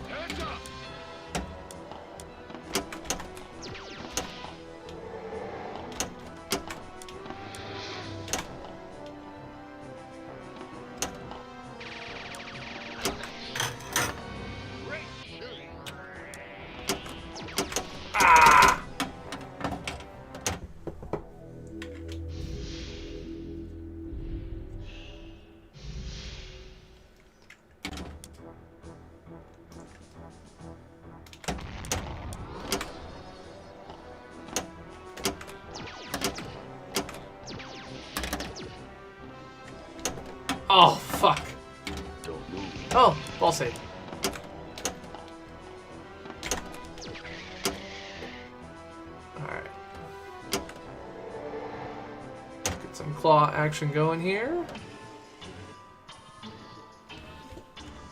Hands up. Great shooting. Ah! Oh, fuck. Don't move. Oh, ball save. Alright. Get some claw action going here.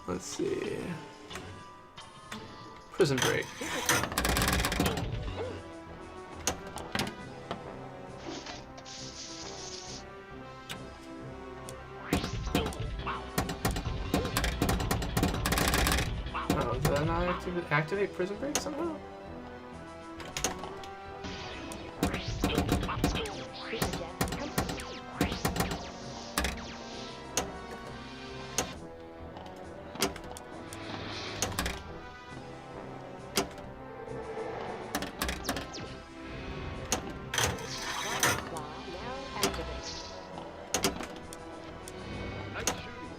Let's see. Prison break. Oh, did I not activate prison break somehow? Prison death complete. Claw now activated. Nice shooting.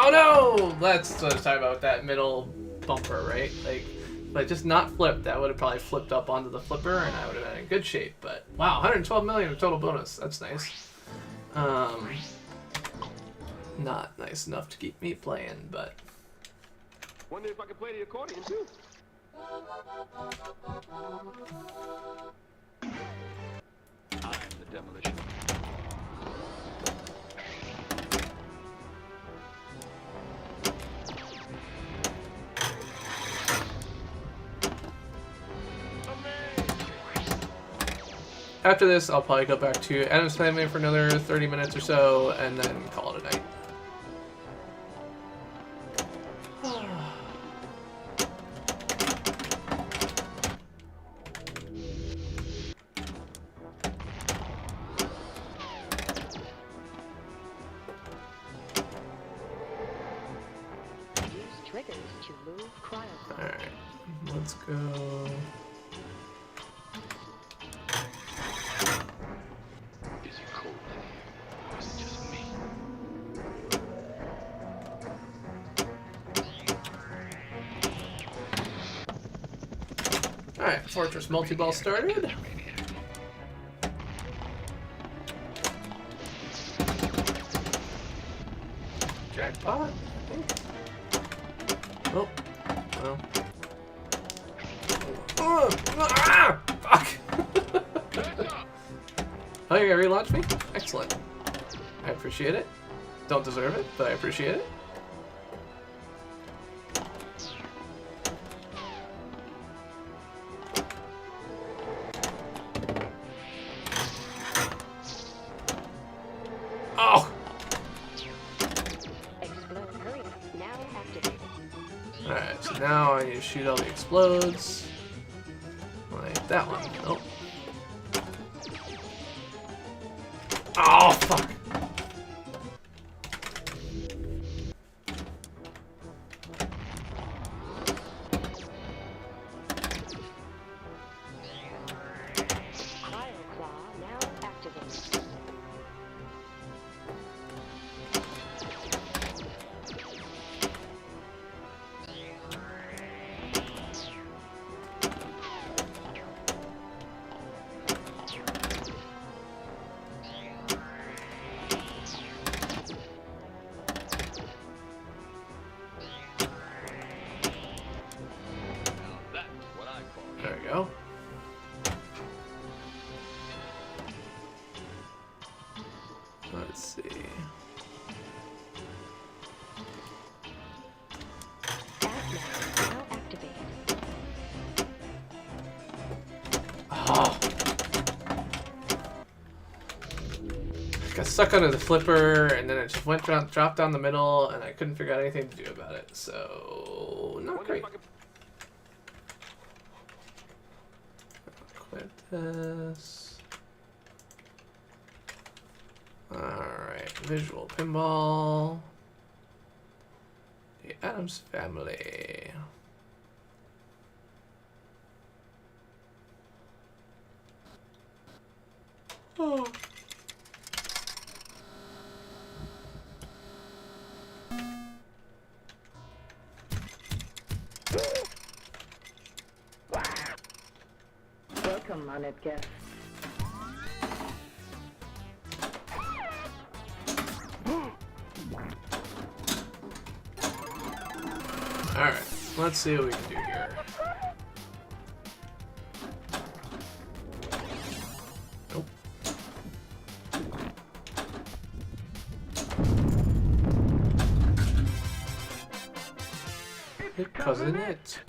Oh no! That's what I was talking about with that middle bumper, right? Like, if I just not flipped, that would have probably flipped up onto the flipper and I would have been in good shape. But wow, 112 million of total bonus. That's nice. Not nice enough to keep me playing, but Wonder if I can play the accordion too. I'm the demolition. after this, I'll probably go back to Adam's Family for another 30 minutes or so, and then call it a night. Use triggers to move cryo. Alright, let's go. Is it cold? Or is it just me? Alright, Fortress Multi-Ball started. Jackpot, I think. Oh, well. Fuck! Oh, you're gonna relaunch me? Excellent. I appreciate it. Don't deserve it, but I appreciate it. Oh! Explode area now activated. Alright, so now I need to shoot all the explodes. Like that one. Nope. Oh, fuck! got stuck under the flipper, and then it just dropped down the middle, and I couldn't figure out anything to do about it. So not great. Quit this. Alright, visual pinball. The Addams Family. Oh. Welcome, honored guest. Alright, let's see what we can do here. Nope. Hit cousin it.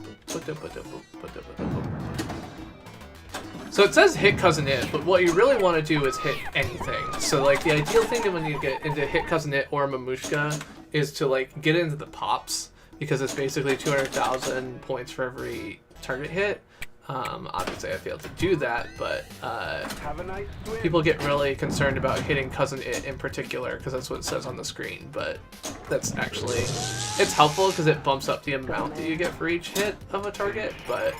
So it says hit cousin it, but what you really want to do is hit anything. So like the ideal thing when you get into hit cousin it or mamushka is to like get into the pops, because it's basically 200,000 points for every target hit. Obviously I failed to do that, but Have a nice swim. people get really concerned about hitting cousin it in particular because that's what it says on the screen, but that's actually, it's helpful because it bumps up the amount that you get for each hit of a target, but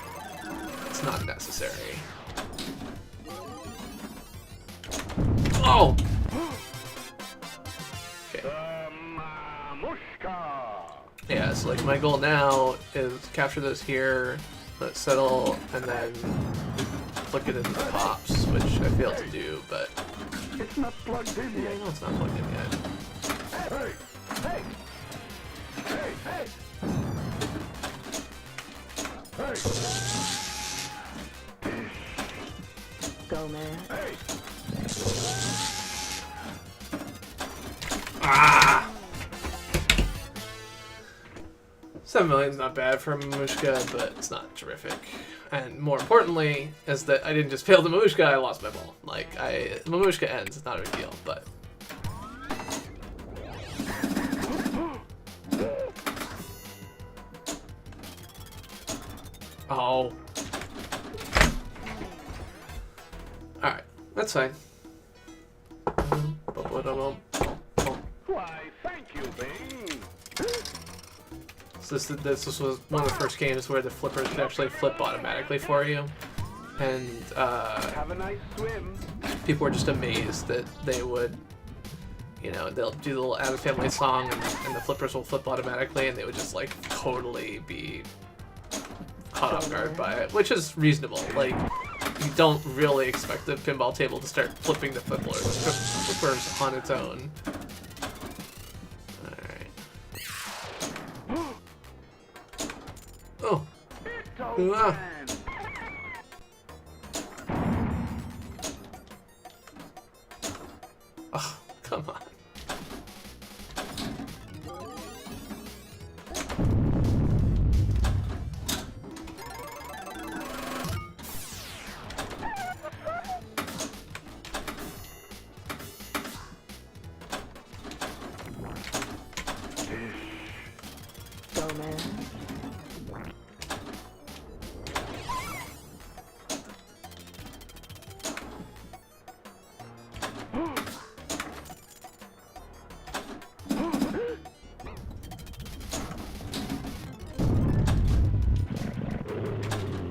it's not necessary. Oh! Okay. Yeah, so like my goal now is capture this here, let it settle, and then flick it into the pops, which I failed to do, but It's not plugged in yeah, I yet. know it's not plugged in yet. Hey! Hey! Hey! Hey! Hey! Go, man. Hey! Ah! 7 million's not bad for Mamushka, but it's not terrific. And more importantly, is that I didn't just fail the Mamushka, I lost my ball. Like, Mamushka ends, it's not a big deal, but... Oh. Alright, that's fine. Why, thank you, Bing! So this was one of the first games where the flippers could actually flip automatically for you. And Have a nice swim. people were just amazed that they would, you know, they'll do the little Addams Family song and the flippers will flip automatically, and they would just like totally be caught off guard by it, which is reasonable. Like, you don't really expect the pinball table to start flipping the flippers on its own. Alright. Oh! Ah. Oh, come on. Go, man.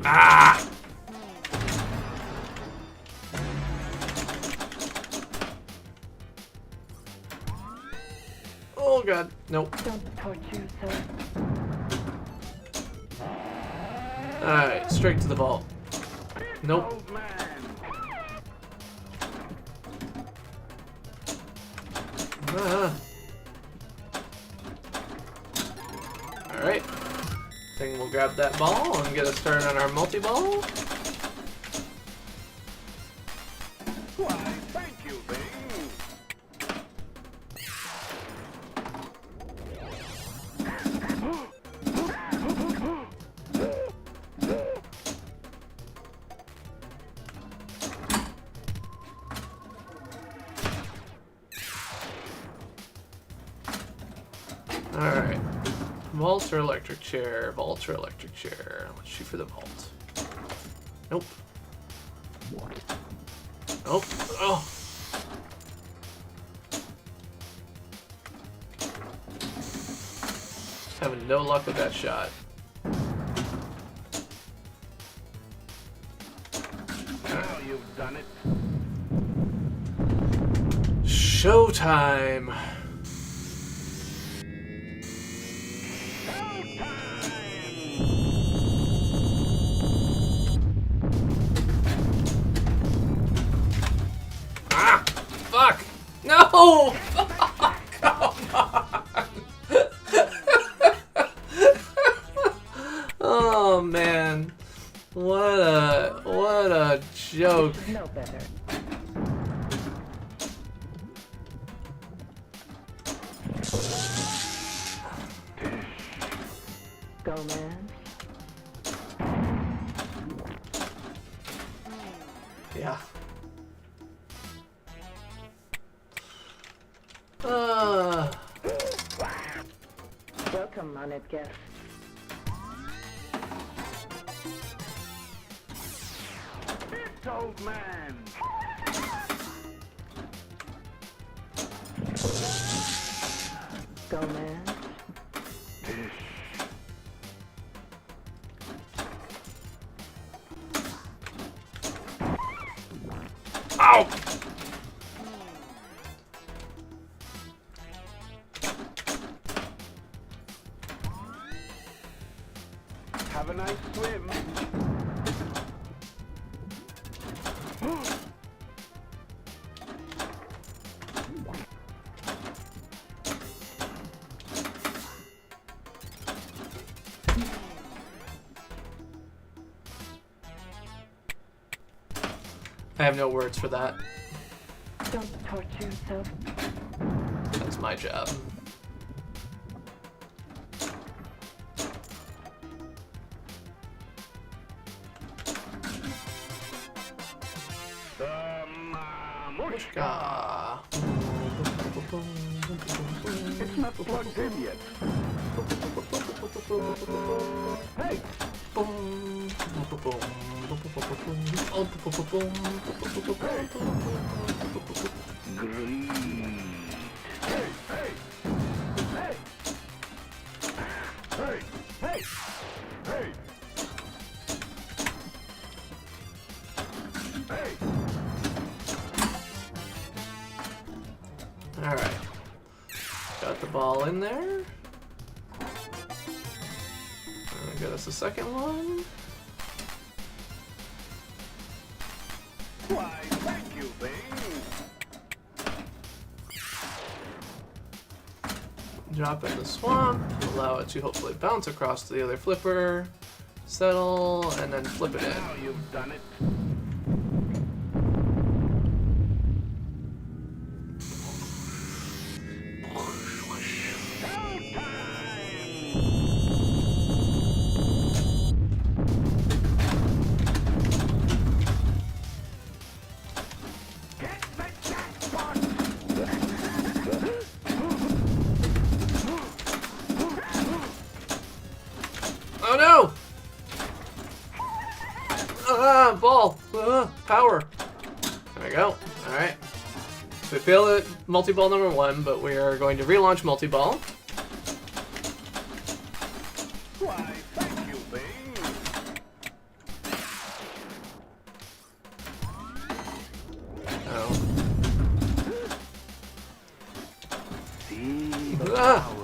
Ah! Oh god, nope. Don't torture yourself. Alright, straight to the vault. Nope. Old man. Ah. Alright. Think we'll grab that ball and get us started on our multi-ball. Why, thank you, Bing! Vault or electric chair? Vault or electric chair? Let's shoot for the vault. Nope. Nope. Oh. Having no luck with that shot. Now you've done it. Showtime. Ah! Fuck! No! Fuck! Come on! Oh man. What a joke. No better. Go, man. Yeah. Welcome, honored guest. It's old man. Go, man. Ow! Have a nice swim. I have no words for that. Don't torture yourself. That's my job. Mamushka. It's not plugged in yet. Hey! Greed. Hey, hey, hey, hey, hey, hey, hey. All right. Got the ball in there. Get us the second one. Why, thank you, Bing. Drop in the swamp. Allow it to hopefully bounce across to the other flipper. Settle, and then flip it in. Now you've done it. Oh no! Ball! Power! There we go. Alright. So we failed at multi-ball number 1, but we are going to relaunch multi-ball. Why, thank you, Bing. Oh. See the Ah. power.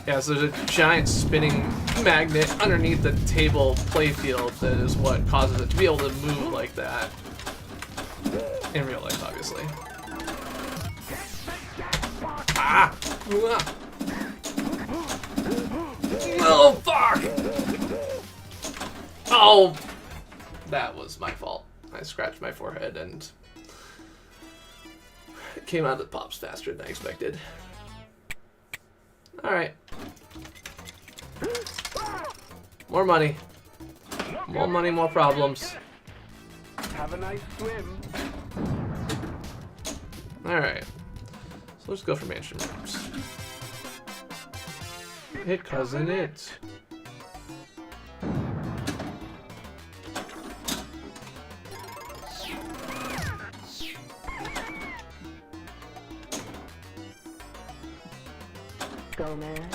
Yeah, so there's a giant spinning magnet underneath the table playfield that is what causes it to be able to move like that. In real life, obviously. Ah! Oh, fuck! Oh! That was my fault. I scratched my forehead and it came out of the pops faster than I expected. Alright. More money. More money, more problems. Have a nice swim. Alright. So let's go for mansion rooms. It cousin it. Go, man.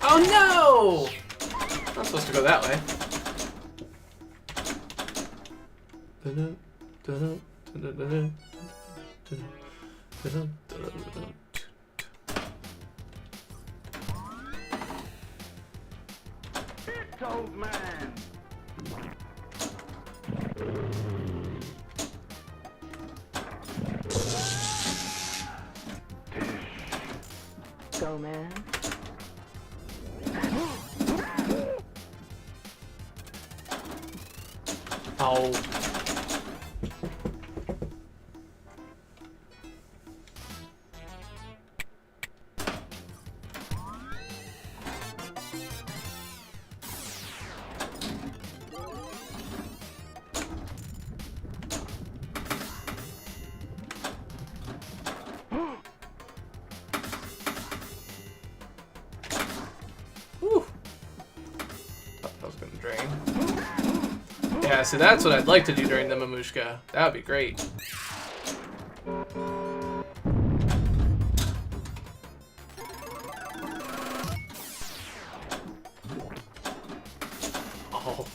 Oh no! Not supposed to go that way. Dun-dun, dun-dun, dun-dun, dun-dun, dun-dun, dun-dun, dun-dun. It's old man. Go, man. Oh. Whew. Thought that was gonna drain. Yeah, so that's what I'd like to do during the Mamushka. That would be great. Oh.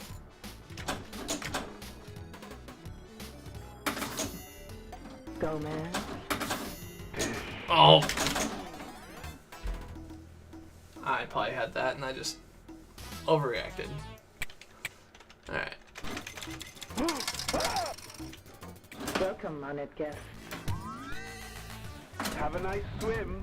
Go, man. Oh. I probably had that and I just overreacted. Alright. Welcome, honored guest. Have a nice swim.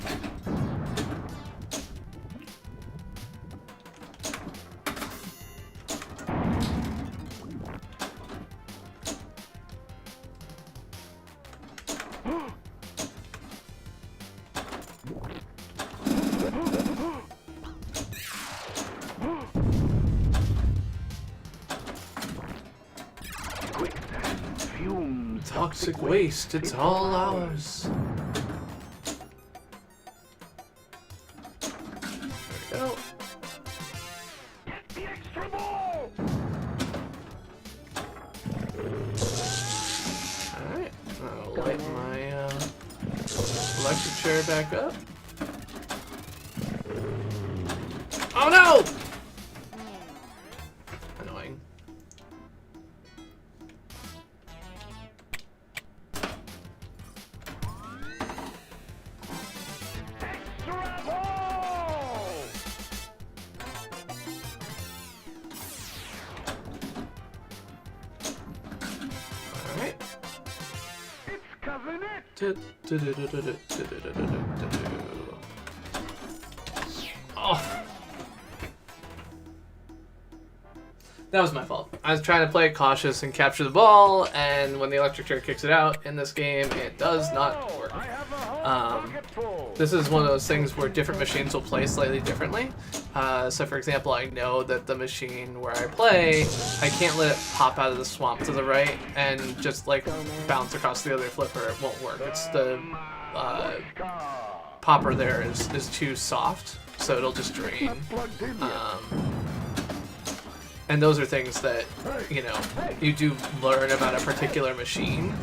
Quicksand, fumes. Toxic waste, it's all ours. There we go. The extra ball. Alright, I'll light my electric chair back up. Oh no! Annoying. Extra ball. Alright. It's cousin it. Oh. That was my fault. I was trying to play it cautious and capture the ball, and when the electric chair kicks it out in this game, it does not work. I have a whole bucket full. This is one of those things where different machines will play slightly differently. So for example, I know that the machine where I play, I can't let it pop out of the swamp to the right and just like bounce across the other flipper. It won't work. It's the popper there is too soft, so it'll just drain. Plugged in yet. And those are things that, you know, you do learn about a particular machine,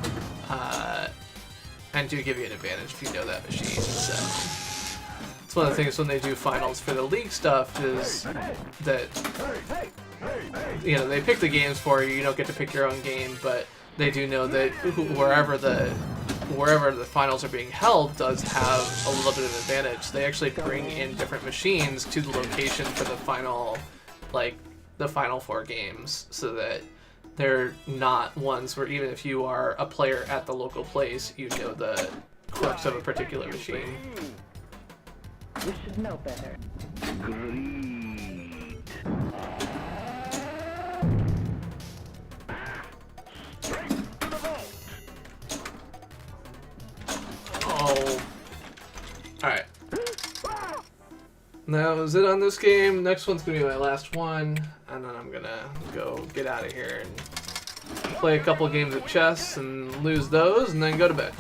and do give you an advantage if you know that machine. So it's one of the things when they do finals for the league stuff is that, you know, they pick the games for you. You don't get to pick your own game, but they do know that wherever the finals are being held does have a little bit of advantage. They actually bring in different machines to the location for the final, like, the final 4 games, so that they're not ones where even if you are a player at the local place, you know the quirks of a particular machine. You should know better. Greed. Straight to the vault. Oh. Alright. That was it on this game. Next one's gonna be my last one, and then I'm gonna go get out of here and play a couple games of chess and lose those, and then go to bed.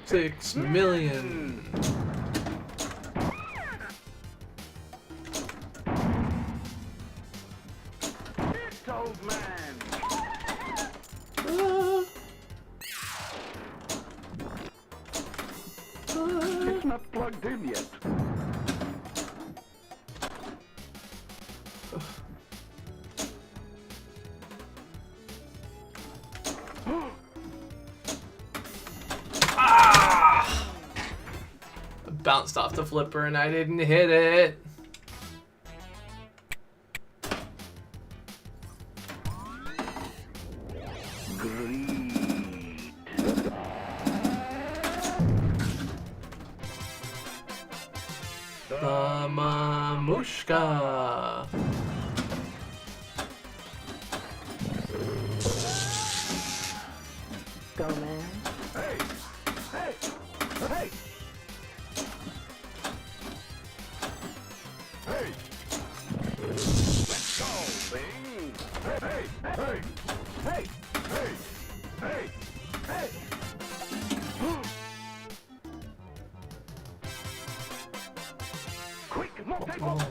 6 million. It's old man. It's not plugged in yet. Ah! I bounced off the flipper and I didn't hit it. Greed. The Mamushka. Go, man. Hey! Hey! Hey! Hey! Let's go, Bing! Hey! Hey! Hey! Hey! Hey! Hey! Quick, more table!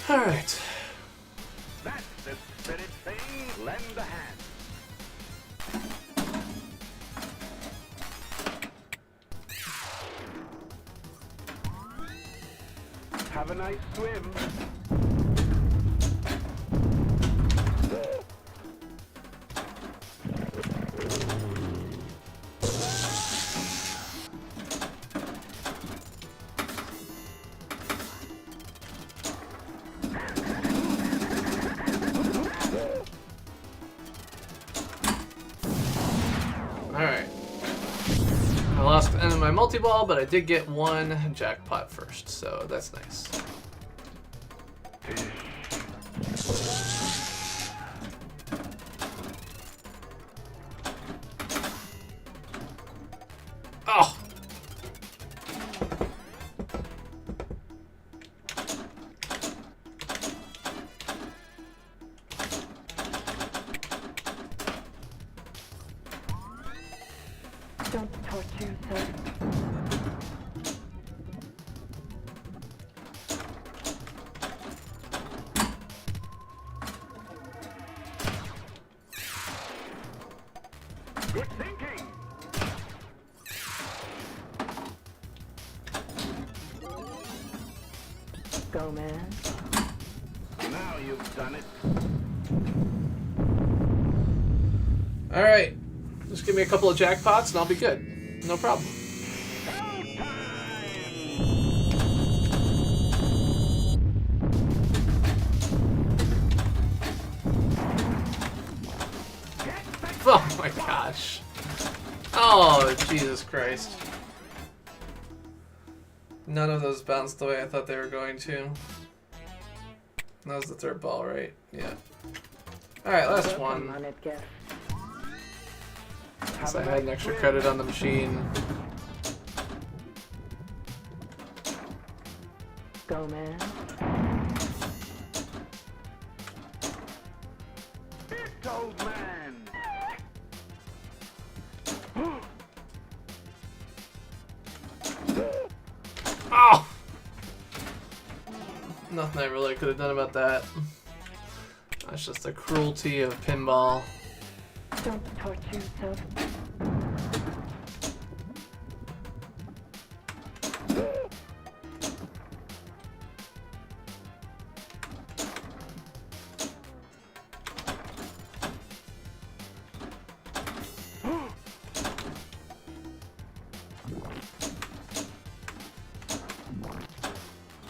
All right. That's the spirit thing. Lend a hand. Have a nice swim. Alright. I lost the end of my multi-ball, but I did get one jackpot first, so that's nice. Oh! Don't torture yourself. Good thinking. Go, man. Now you've done it. Alright. Just give me a couple of jackpots and I'll be good. No problem. Oh my gosh. Oh, Jesus Christ. None of those bounced the way I thought they were going to. That was the third ball, right? Yeah. Alright, last one. On it, Jeff. Guess I had an extra credit on the machine. Go, man. It's old man. Oh! Nothing I really could have done about that. That's just the cruelty of pinball. Don't torture yourself.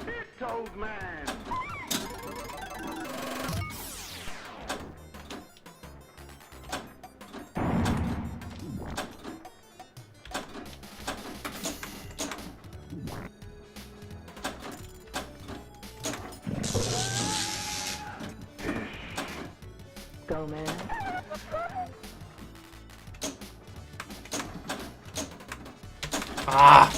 It's old man. Go, man. Ah!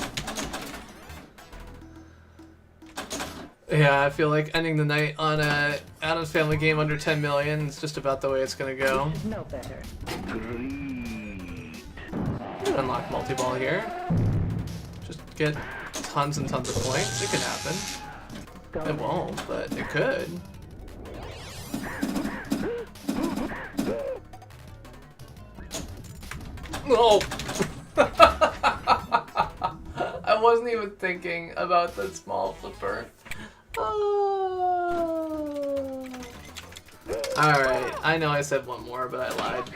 Yeah, I feel like ending the night on a Addams Family game under 10 million is just about the way it's gonna go. This is no better. You can unlock multi-ball here. Just get tons and tons of points. It can happen. It won't, but it could. Oh! I wasn't even thinking about the small flipper. Oh. Alright, I know I said one more, but I lied.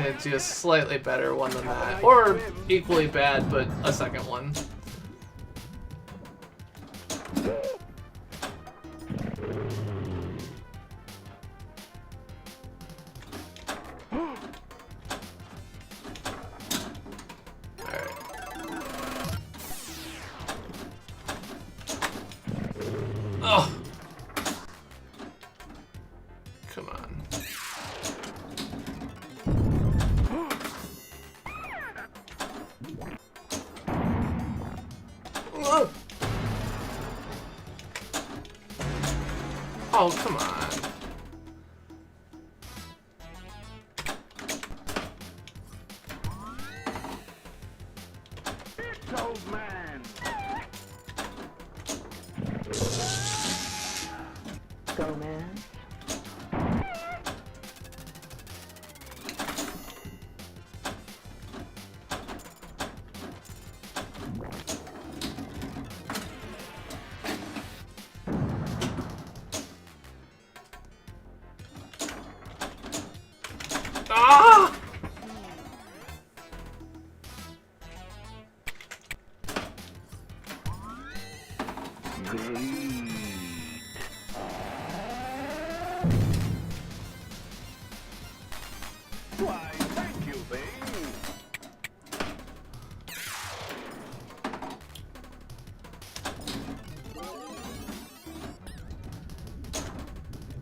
It's just slightly better one than that. Or equally bad, but a second one. Oh! Come on. Oh, come on. It's old man. Go, man. Ah! Why, thank you, Bing.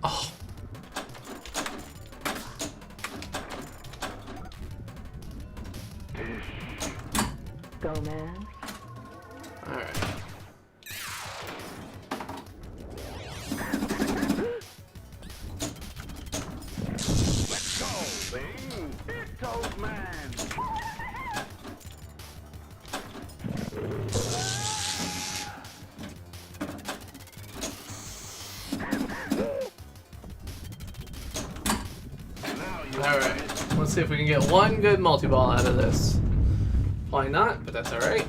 Oh. Go, man. Alright. Let's go, Bing. It's old man. Alright. Let's see if we can get one good multi-ball out of this. Probably not, but that's alright.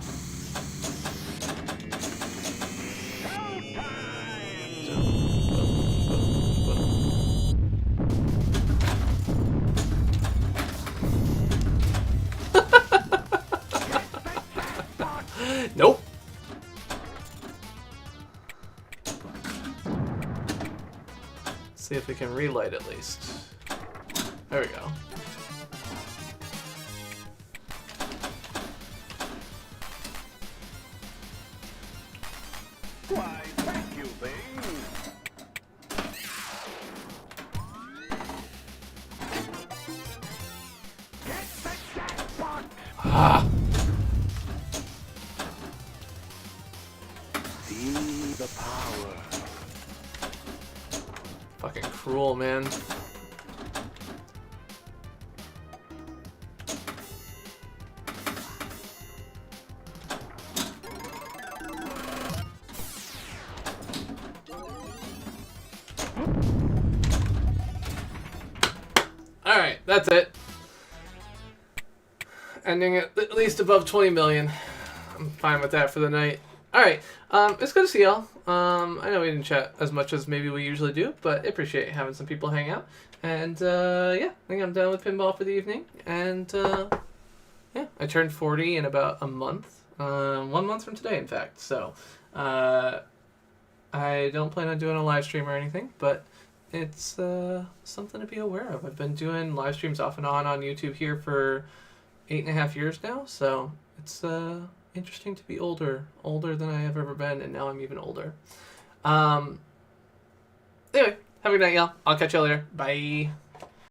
Nope. See if we can relight at least. There we go. Why, thank you, Bing. Get the jackpot. Ah. See the power. Fucking cruel, man. Alright, that's it. Ending at least above 20 million. I'm fine with that for the night. Alright, it's good to see y'all. I know we didn't chat as much as maybe we usually do, but I appreciate having some people hang out. And, yeah, I think I'm done with pinball for the evening. And, yeah, I turned 40 in about a month. 1 month from today, in fact. So, I don't plan on doing a live stream or anything, but it's something to be aware of. I've been doing live streams off and on YouTube here for 8.5 years now, so it's interesting to be older than I have ever been, and now I'm even older. Anyway, have a good night, y'all. I'll catch y'all later. Bye.